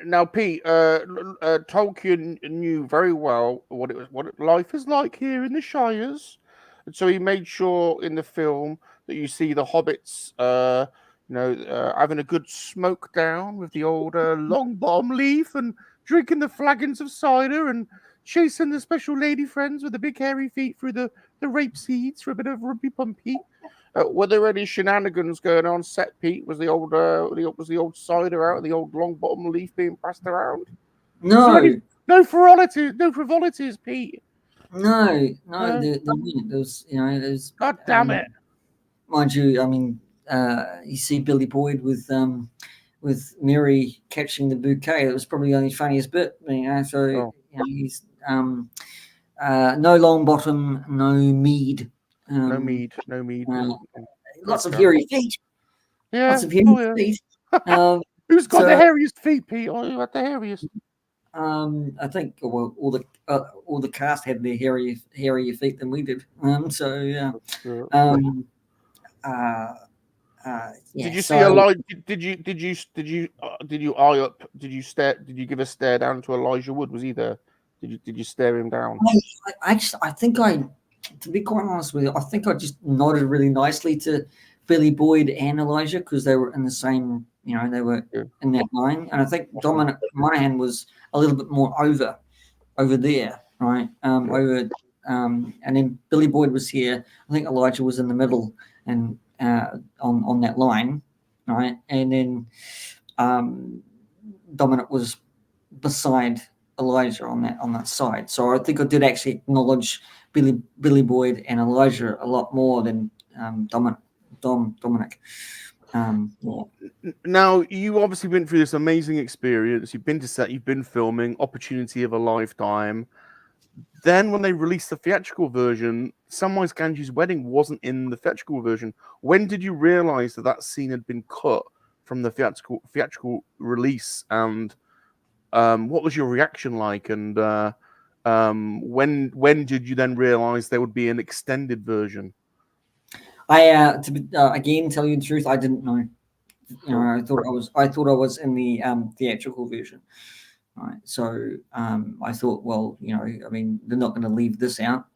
Now, Pete, Tolkien knew very well what life is like here in the Shires, and so he made sure in the film that you see the hobbits, having a good smoke down with the old long bottom leaf and drinking the flagons of cider and chasing the special lady friends with the big hairy feet through the rape seeds for a bit of rumpy pumpy. Were there any shenanigans going on set, Pete? Was the old cider out, the old long bottom leaf being passed around? No, No frivolities, Pete. no. There was, God damn it! Mind you, I mean, you see Billy Boyd with Mary catching the bouquet. It was probably the only funniest bit, So he's no long bottom, no mead. No mead. Lots of hairy feet. Yeah. Lots of hairy feet. Who's got the hairiest feet, Pete? Who had the hairiest? I think all the cast had their hairier feet than we did. Did you see a light? Did you eye up? Did you stare? Did you give a stare down to Elijah Wood? Was he there? Did you stare him down? I think to be quite honest with you, I think I just nodded really nicely to Billy Boyd and Elijah because they were in the same, they were in that line. And I think Dominic Monaghan was a little bit more over there, right? And then Billy Boyd was here. I think Elijah was in the middle and on that line, right? And then Dominic was beside Elijah on that side. So I think I did actually acknowledge Billy Boyd and Elijah a lot more than Dominic. Now, you obviously went through this amazing experience. You've been to set, you've been filming, opportunity of a lifetime. Then when they released the theatrical version, Samwise Gamgee's wedding wasn't in the theatrical version. When did you realize that scene had been cut from the theatrical release? And what was your reaction like? And when did you then realize there would be an extended version? Again, tell you the truth, I didn't know. I thought I was in the theatrical version. Right. So I thought, well, I mean, they're not going to leave this out.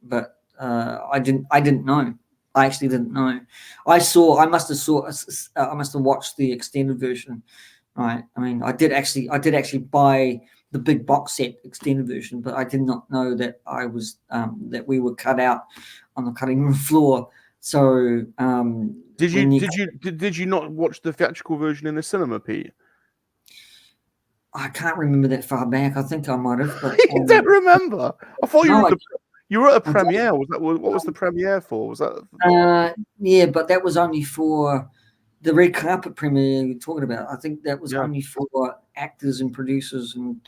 But I didn't know. I actually didn't know. I must have watched the extended version. Right. I mean, I did actually buy the big box set extended version, but I did not know that that we were cut out on the cutting room floor. So did you not watch the theatrical version in the cinema, Pete? I can't remember that far back. I think I might have. But, you don't remember? I thought you were at a premiere. What was the premiere for? Was that? Yeah, but that was only for the red carpet premiere you're talking about. I think that was only for actors and producers and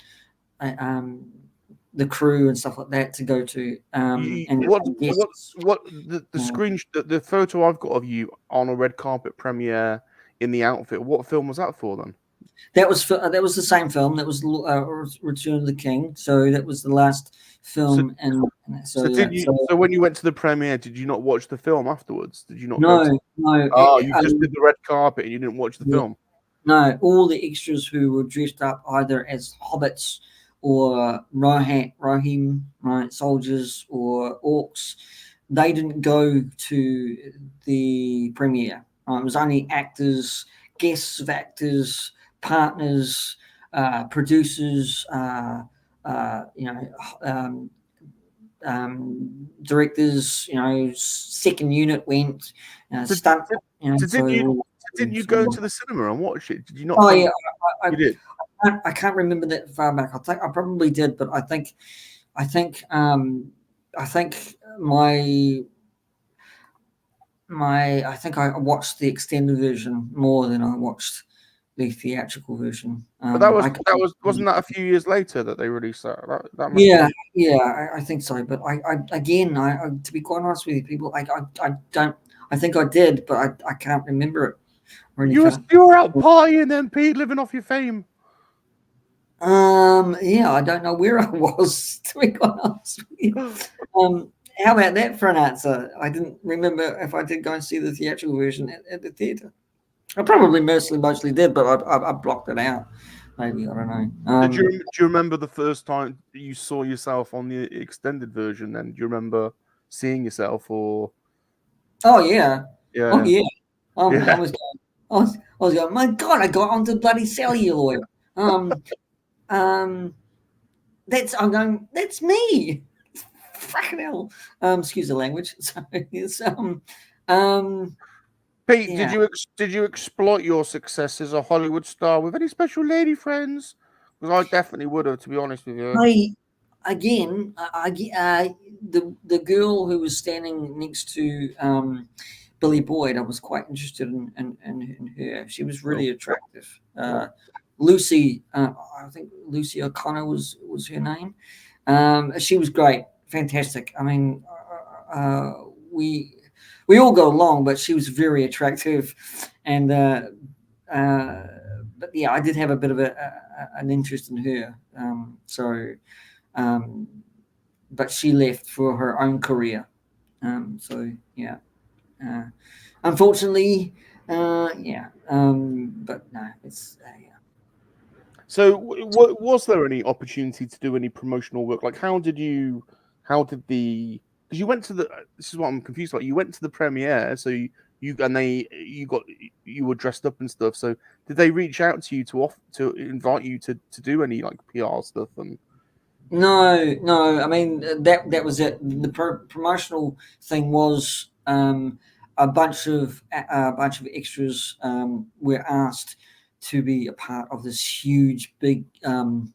the crew and stuff like that to go to. The photo I've got of you on a red carpet premiere in the outfit? What film was that for then? That was the same film. That was Return of the King. So that was the last film. So when you went to the premiere, did you not watch the film afterwards? Did you not? No. Oh, you just did the red carpet and you didn't watch the film. No, all the extras who were dressed up either as hobbits or Rohim, right, soldiers or orcs, they didn't go to the premiere. It was only actors, guests of actors, partners, producers, directors. Second unit went. Stunt. Didn't you go to the cinema and watch it? Did you not? Oh yeah, you did. I can't remember that far back. I think I probably did, but I think I watched the extended version more than I watched the theatrical version. But wasn't that a few years later that they released that? I think so. But I to be quite honest with you, people, I think I did, but I can't remember it. You were out partying then, Pete, living off your fame. Yeah, I don't know where I was, to be quite honest with you. How about that for an answer? I didn't remember if I did go and see the theatrical version at the theatre. I probably mostly did, but I blocked it out. Maybe, I don't know. Do you remember the first time you saw yourself on the extended version? Then do you remember seeing yourself, or Oh yeah. yeah, Oh yeah. yeah. I was going, my God, I got onto bloody celluloid. I'm going, that's me. Fucking hell. Excuse the language. So it's Pete, yeah. did you exploit your success as a Hollywood star with any special lady friends? Because I definitely would have, to be honest with you. The girl who was standing next to Billy Boyd, I was quite interested in her. She was really attractive. Lucy, I think Lucy O'Connor was her name. She was great, fantastic. I mean, we all got along, but she was very attractive, and but yeah, I did have a bit of an interest in her. But she left for her own career. So yeah, unfortunately, yeah. But no, it's yeah. So, was there any opportunity to do any promotional work? Like, how did the? Because you went to the. This is what I'm confused about. You went to the premiere, so you were dressed up and stuff. So, did they reach out to you to invite you to do any like PR stuff and? No. I mean that was it. The promotional thing was a bunch of extras were asked to be a part of this huge big red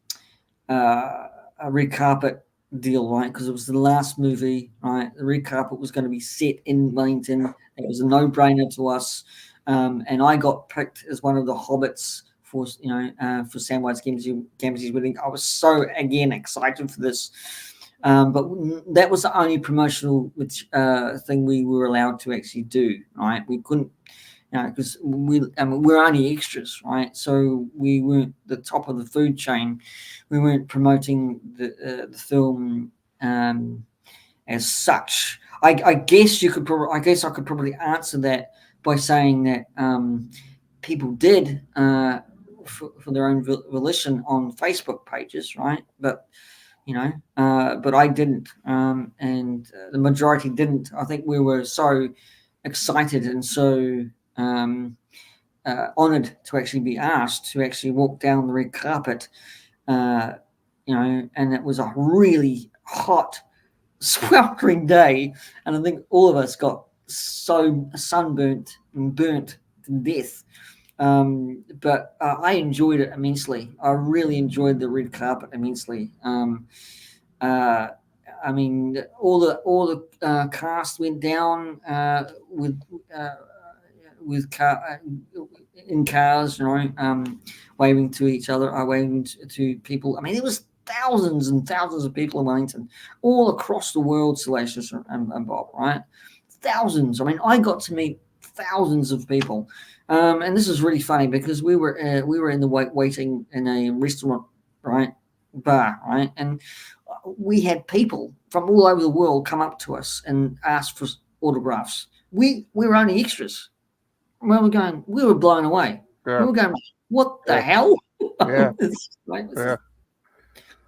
carpet deal, right? Because it was the last movie, right? The red carpet was going to be set in Wellington. It was a no-brainer to us, and I got picked as one of the hobbits for for Samwise Gamgee's wedding. I was so again excited for this, but that was the only promotional thing we were allowed to actually do. Right, we couldn't, because we're only extras, right? So we weren't the top of the food chain. We weren't promoting the film as such. I guess you could. I guess I could probably answer that by saying that people did. For their own volition on Facebook pages, right? But but I didn't, and the majority didn't. I think we were so excited and so honored to actually be asked to actually walk down the red carpet, and it was a really hot, sweltering day, and I think all of us got so sunburnt and burnt to death. But I enjoyed it immensely. I really enjoyed the red carpet immensely. I mean, all the cast went down in cars, waving to each other, waving to people. I mean, there was thousands and thousands of people in Wellington, all across the world, Salacious and Bob, right? Thousands. I mean, I got to meet thousands of people. And this is really funny because we were in the waiting in a restaurant, right, bar, right, and we had people from all over the world come up to us and ask for autographs. We were only extras. We were blown away. Yeah. We were going, what the hell? Yeah. It's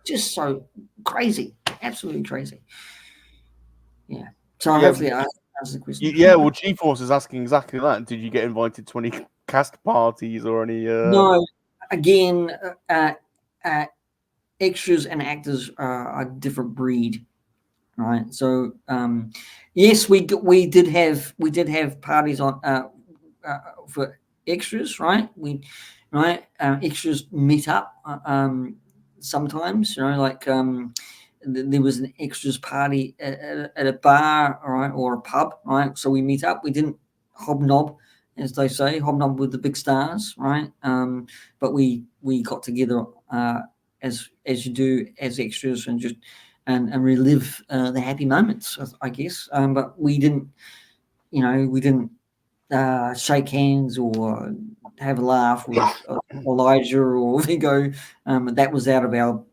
just so crazy, absolutely crazy. Yeah. So hopefully I answered the question. Yeah, well, G-Force is asking exactly that. Did you get invited to any cast parties or any? No. Again, extras and actors are a different breed, right? So yes, we did have parties on for extras, right? Extras meet up sometimes, like there was an extras party at a bar, right, or a pub, right? So we meet up. We didn't hobnob, as they say, hobnob with the big stars, right? But we got together as you do as extras and just and relive the happy moments, I guess. But we didn't shake hands or have a laugh with Elijah or Vigo. That was out of our,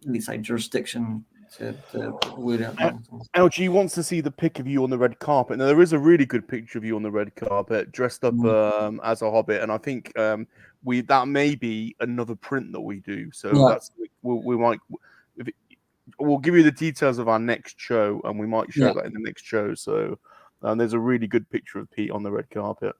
let's say, jurisdiction to put the word out there. LG wants to see the pic of you on the red carpet. Now, there is a really good picture of you on the red carpet, dressed up as a hobbit, and I think that may be another print that we do. So that's we might. We'll give you the details of our next show, and we might show that in the next show. So there's a really good picture of Pete on the red carpet.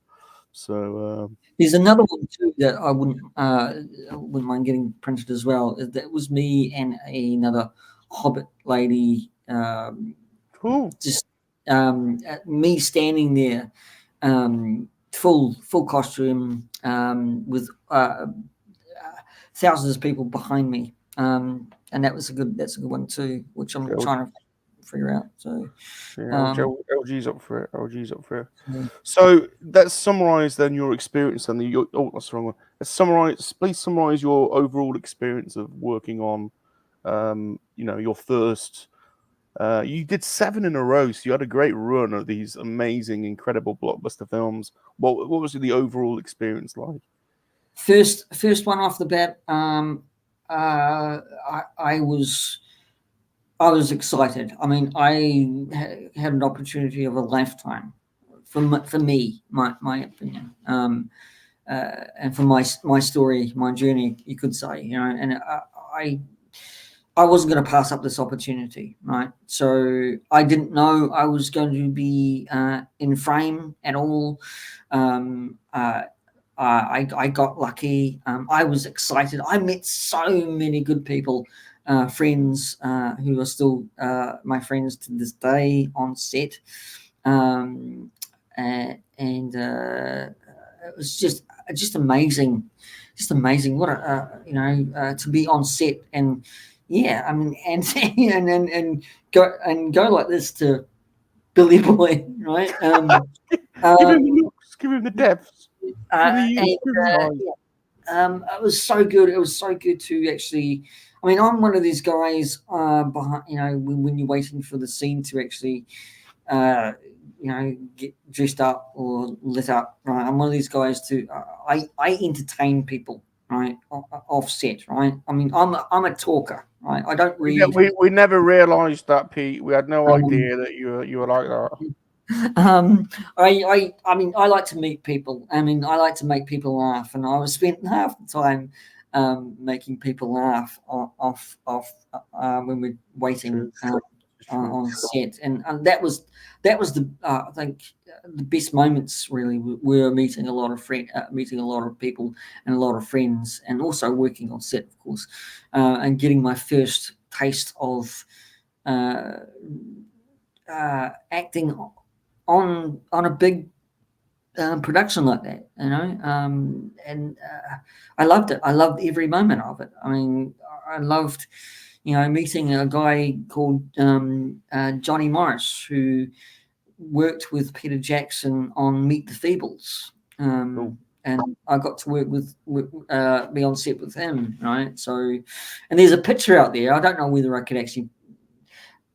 So there's another one too that I wouldn't mind getting printed as well. That was me and another hobbit lady. Cool. Just me standing there, full costume, with thousands of people behind me. And that's a good one too, which I'm trying to figure out. So LG's up for it. LG's up for it. So let's summarize then your experience and that's the wrong one. Please summarize your overall experience of working on your first you did 7 in a row, so you had a great run of these amazing, incredible blockbuster films. What was the overall experience like? First one off the bat, I was excited. I mean, I had an opportunity of a lifetime for me, my opinion, and for my story, my journey, you could say, and I wasn't going to pass up this opportunity, right? So I didn't know I was going to be in frame at all. I got lucky. I was excited. I met so many good people, friends who are still my friends to this day on set, and it was just amazing, What to be on set and I mean and go like this to Billy Boy, right? Give him the depths. It was so good. It was so good to actually. I mean, I'm one of these guys behind. When you're waiting for the scene to actually, get dressed up or lit up. Right, I'm one of these guys to. I entertain people. Right, off set. Right. I mean, I'm a talker. Right. I don't read. Yeah, we never realised that, Pete. We had no idea that you were like that. I mean, I like to meet people. I mean, I like to make people laugh, and I was spent half the time making people laugh off when we're waiting on set, and that was the I think the best moments really were meeting a lot of people and a lot of friends, and also working on set, of course, and getting my first taste of acting on a big production like that, and I loved it. I loved every moment of it. I mean, I loved, meeting a guy called Johnny Morris, who worked with Peter Jackson on Meet the Feebles, and I got to work be on set with him, right? So, and there's a picture out there. I don't know whether I could actually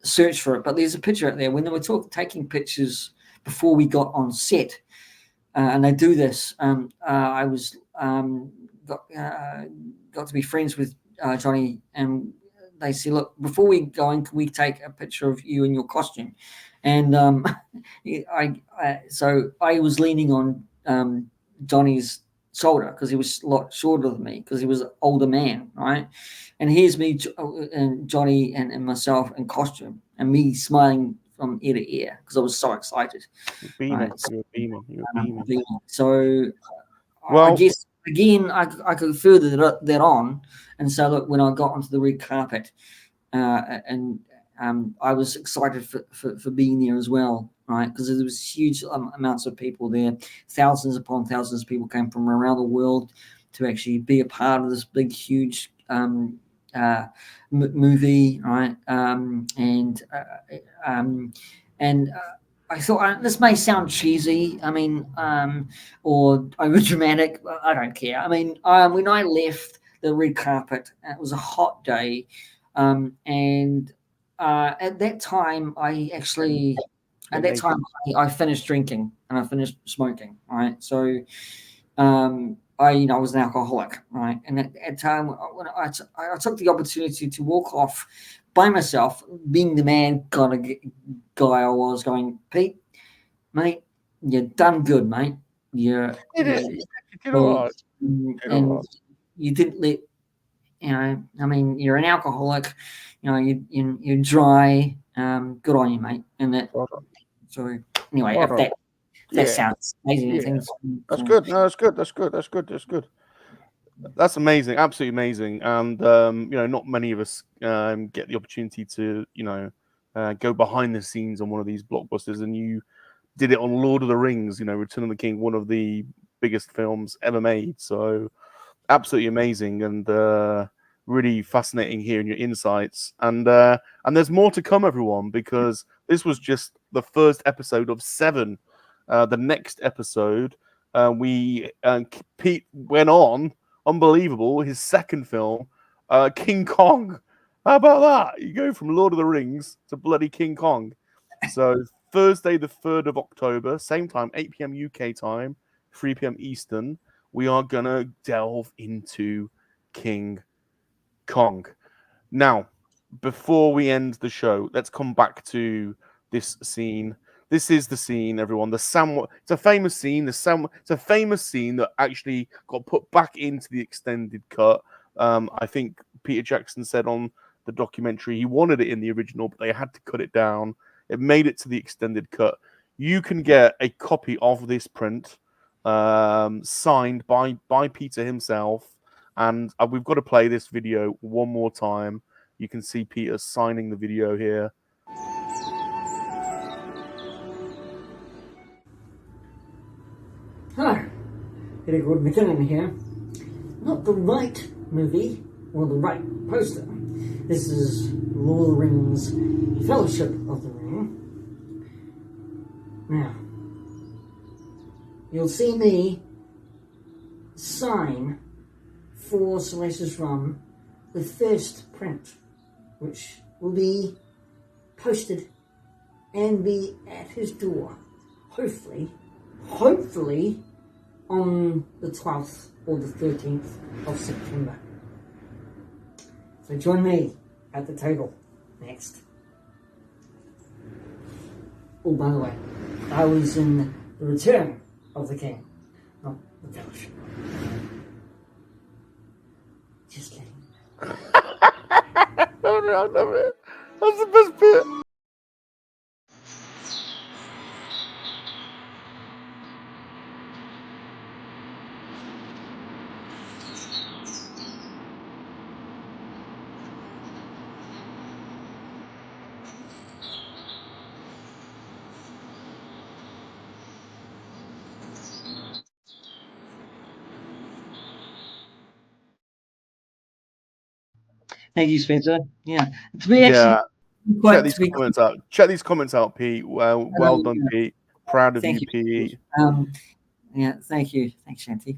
search for it, but there's a picture out there when they were taking pictures before we got on set, and they do this. I was got to be friends with Johnny, and they said, "Look, before we go in, can we take a picture of you in your costume?" And so I was leaning on Johnny's shoulder because he was a lot shorter than me because he was an older man, right? And here's me and Johnny and myself in costume, and me smiling from ear to ear because I was so excited. You're beaming. So I guess again I could further that on and say, look, when I got onto the red carpet, and I was excited for being there as well, right? Because there was huge amounts of people there. Thousands upon thousands of people came from around the world to actually be a part of this big, huge movie, right? And I thought this may sound cheesy, I mean, or over dramatic. I don't care. I mean, when I left the red carpet, it was a hot day, and at that time, I finished drinking and I finished smoking. Right, so I was an alcoholic, right? And at the time when I took the opportunity to walk off by myself, being the man kind of guy I was, going, Pete, mate, you're done good, mate. You did all right. and you didn't let, I mean, you're an alcoholic, you're dry. Good on you, mate. And that. So anyway, Well if done. that sounds amazing. Yeah. Things, That's good. No, that's good. That's good. That's good. That's good. That's amazing. Absolutely amazing. And not many of us get the opportunity to, go behind the scenes on one of these blockbusters. And you did it on Lord of the Rings, Return of the King, one of the biggest films ever made. So absolutely amazing and really fascinating hearing your insights. And there's more to come, everyone, because this was just the first episode of 7. The next episode, Pete went on, unbelievable, his second film, King Kong. How about that? You go from Lord of the Rings to bloody King Kong. So Thursday, the 3rd of October, same time, 8 p.m. UK time, 3 p.m. Eastern, we are going to delve into King Kong. Now, before we end the show, let's come back to this scene. This is the scene, everyone. It's a famous scene. It's a famous scene that actually got put back into the extended cut. I think Peter Jackson said on the documentary he wanted it in the original, but they had to cut it down. It made it to the extended cut. You can get a copy of this print signed by Peter himself, and we've got to play this video one more time. You can see Peter signing the video here. Hello, Peter Gordon McKinnon here. Not the right movie or the right poster. This is Lord of the Rings, Fellowship of the Ring. Now, you'll see me sign for Salacious Rum the first print, which will be posted and be at his door, hopefully on the 12th or the 13th of September. So join me at the table next. Oh, by the way, I was in The Return of the King, not The Fellowship. Just kidding. I love it. That's the best bit. Thank you, Spencer. Yeah, to be Yeah. quite Check these comments out, Pete. Well done, Pete. Proud of you, Pete. Yeah, thank you. Thanks, Shanti.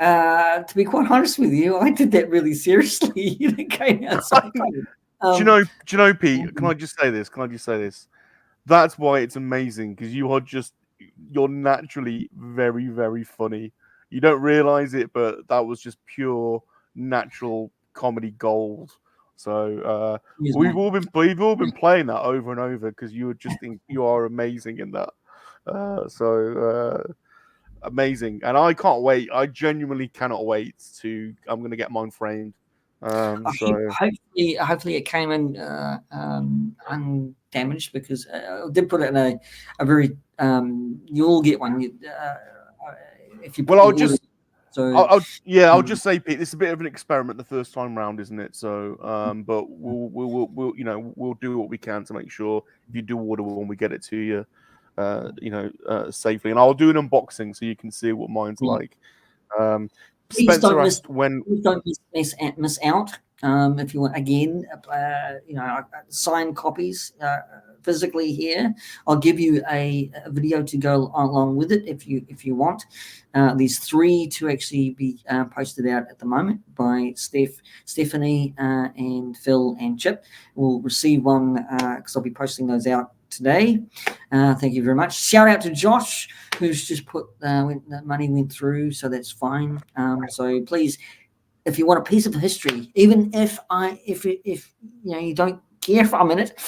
To be quite honest with you, I did that really seriously. It came out so funny. Do you know, Pete? Can I just say this? That's why it's amazing, because you're naturally very, very funny. You don't realize it, but that was just pure natural comedy gold. So we've all been playing that over and over because you are amazing in that. Amazing, and I can't wait. I genuinely cannot wait I'm going to get mine framed. Hopefully it came in undamaged, because I did put it in a very you'll get one if you. Well, I'll just say, Pete, this is a bit of an experiment the first time round, isn't it? So, but we'll do what we can to make sure if you do order one, we get it to you, safely. And I'll do an unboxing so you can see what mine's like. Please Spencer don't asked when. Please don't miss out. If you want, again, signed copies physically here. I'll give you a video to go along with it if you want. There's 3 to actually be posted out at the moment by Stephanie and Phil and Chip. We'll receive one because I'll be posting those out today. Thank you very much. Shout out to Josh, who's just put that money went through, so that's fine. So please, if you want a piece of history, even if you don't care for a minute,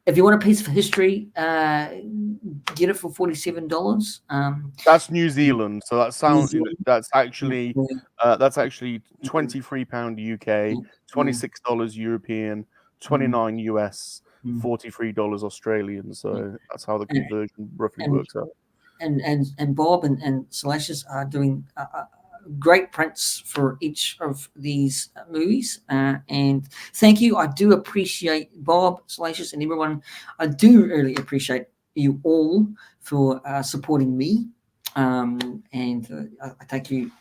if you want a piece of history, get it for $47. That's New Zealand, so that sounds that's actually £23 UK, $26 European, $29 US, $43 Australian. So that's how the conversion roughly works out. And Bob and Salacious are doing great prints for each of these movies, and thank you. I do appreciate Bob, Salacious, and everyone. I do really appreciate you all for supporting me, and I thank you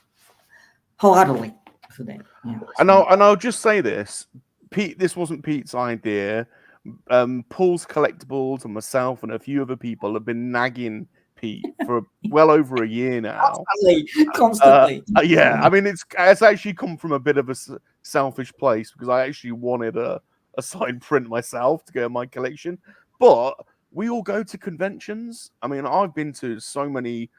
wholeheartedly for that. Yeah. And I'll just say this, Pete. This wasn't Pete's idea. Paul's Collectibles and myself and a few other people have been nagging Pete for well over a year now. Constantly. Yeah, I mean it's actually come from a bit of a selfish place because I actually wanted a signed print myself to go in my collection. But we all go to conventions. I mean, I've been to so many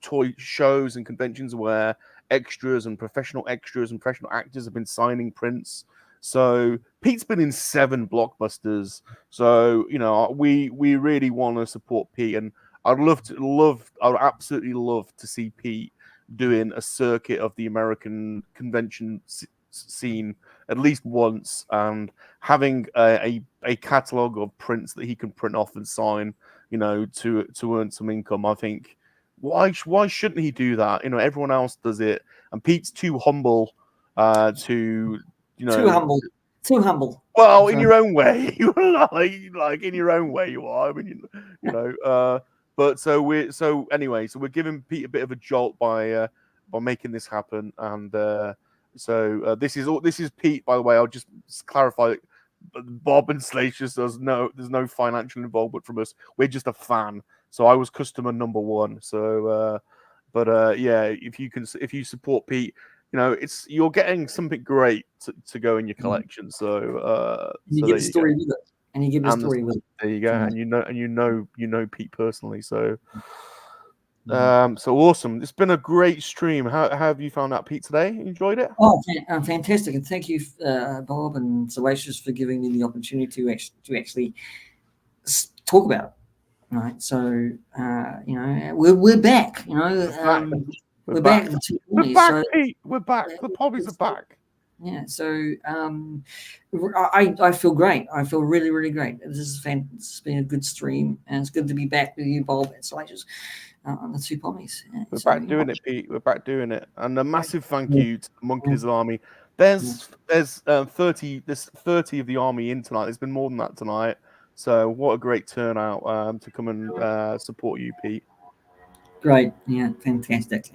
toy shows and conventions where extras and professional actors have been signing prints. So Pete's been in 7 blockbusters. So we really want to support Pete, and I would absolutely love to see Pete doing a circuit of the American convention scene at least once, and having a catalog of prints that he can print off and sign, to earn some income. I think why shouldn't he do that? Everyone else does it, and Pete's too humble to. Too humble. Well, in your own way, like in your own way, you are. I mean, But so we're giving Pete a bit of a jolt by making this happen, and this is Pete. By the way, I'll just clarify. Bob and Salacious, there's no financial involvement from us. We're just a fan. So I was customer number 1. So, if you support Pete. You're getting something great to go in your collection. So, you get the story with it, and you give the story with it. There you go, and you know Pete personally. So, so awesome! It's been a great stream. How have you found out Pete today? Enjoyed it? Oh, fantastic! And thank you, Bob and Salacious, for giving me the opportunity to actually talk about it. Right. So, we're back. We're back. We're back, Pete. We're back. The Pommies are back. Yeah. So I feel great. I feel really, really great. It's been a good stream, and it's good to be back with you, Bob and Salacious, on the Two Pommies. We're back doing it, Pete. We're back doing it. And a massive thank you to the MoNKeY-LiZaRD Army. There's 30 of the army in tonight. There's been more than that tonight. So what a great turnout to come and support you, Pete. Great, yeah, fantastic.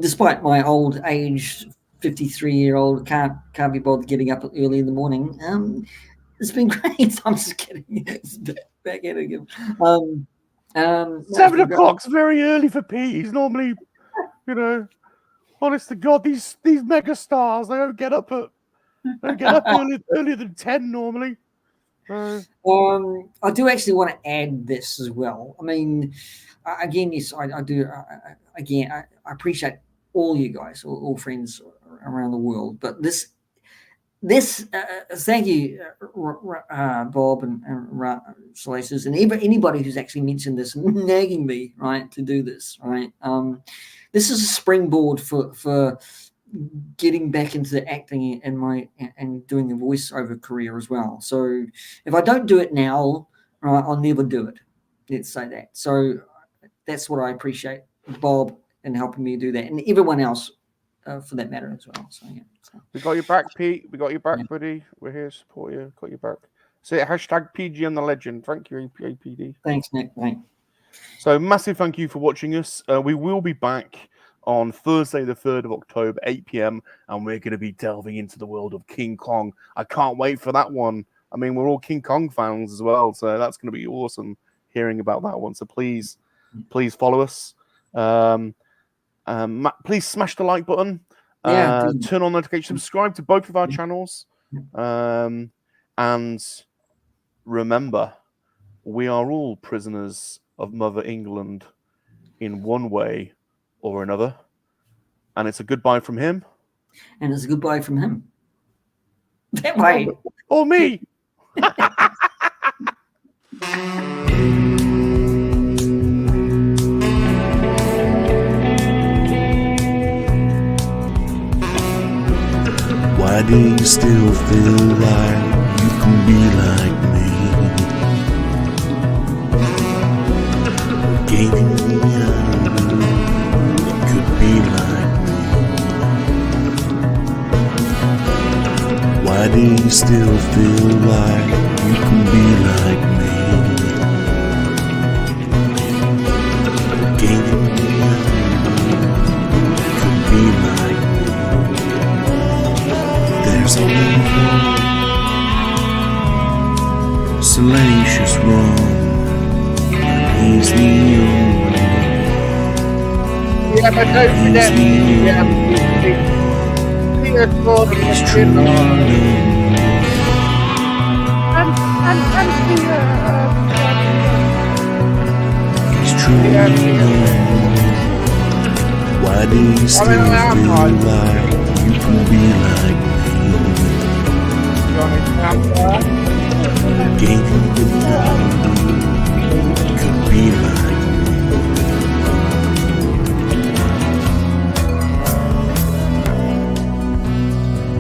Despite my old age, 53-year-old can't be bothered getting up early in the morning. It's been great. I'm just kidding. It's back at it again. 7 o'clock's very early for Pete. He's normally, honest to God, these mega stars, they don't get up earlier than 10 normally. I do actually want to add this as well. I mean, again, yes, I do. I appreciate all you guys, all friends around the world. But this, thank you, Bob and Salacious, and anybody who's actually mentioned this, nagging me, right, to do this, right. This is a springboard for getting back into the acting and doing a voiceover career as well. So if I don't do it now, right, I'll never do it. Let's say that. So that's what I appreciate Bob and helping me do that, and everyone else for that matter as well. So yeah. We got your back, Pete. We got your back, buddy. We're here to support you. Got your back. Say #PG and the Legend. Thank you, APD. Thanks, Nick. Thanks. So massive thank you for watching us. We will be back on Thursday, the 3rd of October, 8 p.m. and we're going to be delving into the world of King Kong. I can't wait for that one. I mean, we're all King Kong fans as well, so that's going to be awesome hearing about that one. So please follow us. Please smash the like button. Yeah, Turn on notifications. Subscribe to both of our channels. And remember, we are all prisoners of Mother England in one way or another. And it's a goodbye from him. and it's a goodbye from him. That way. Or me. Why do you still feel like you can be like me? Gaining the other could be like me. Why do you still feel like you can be like me? Gaining the other could be like me. There's only one Salacious Rum, and he's the only one. Yeah, but don't forget, He's truly unknown. He's truly unknown. Why do you still feel like you can be like me? Gaining the could be like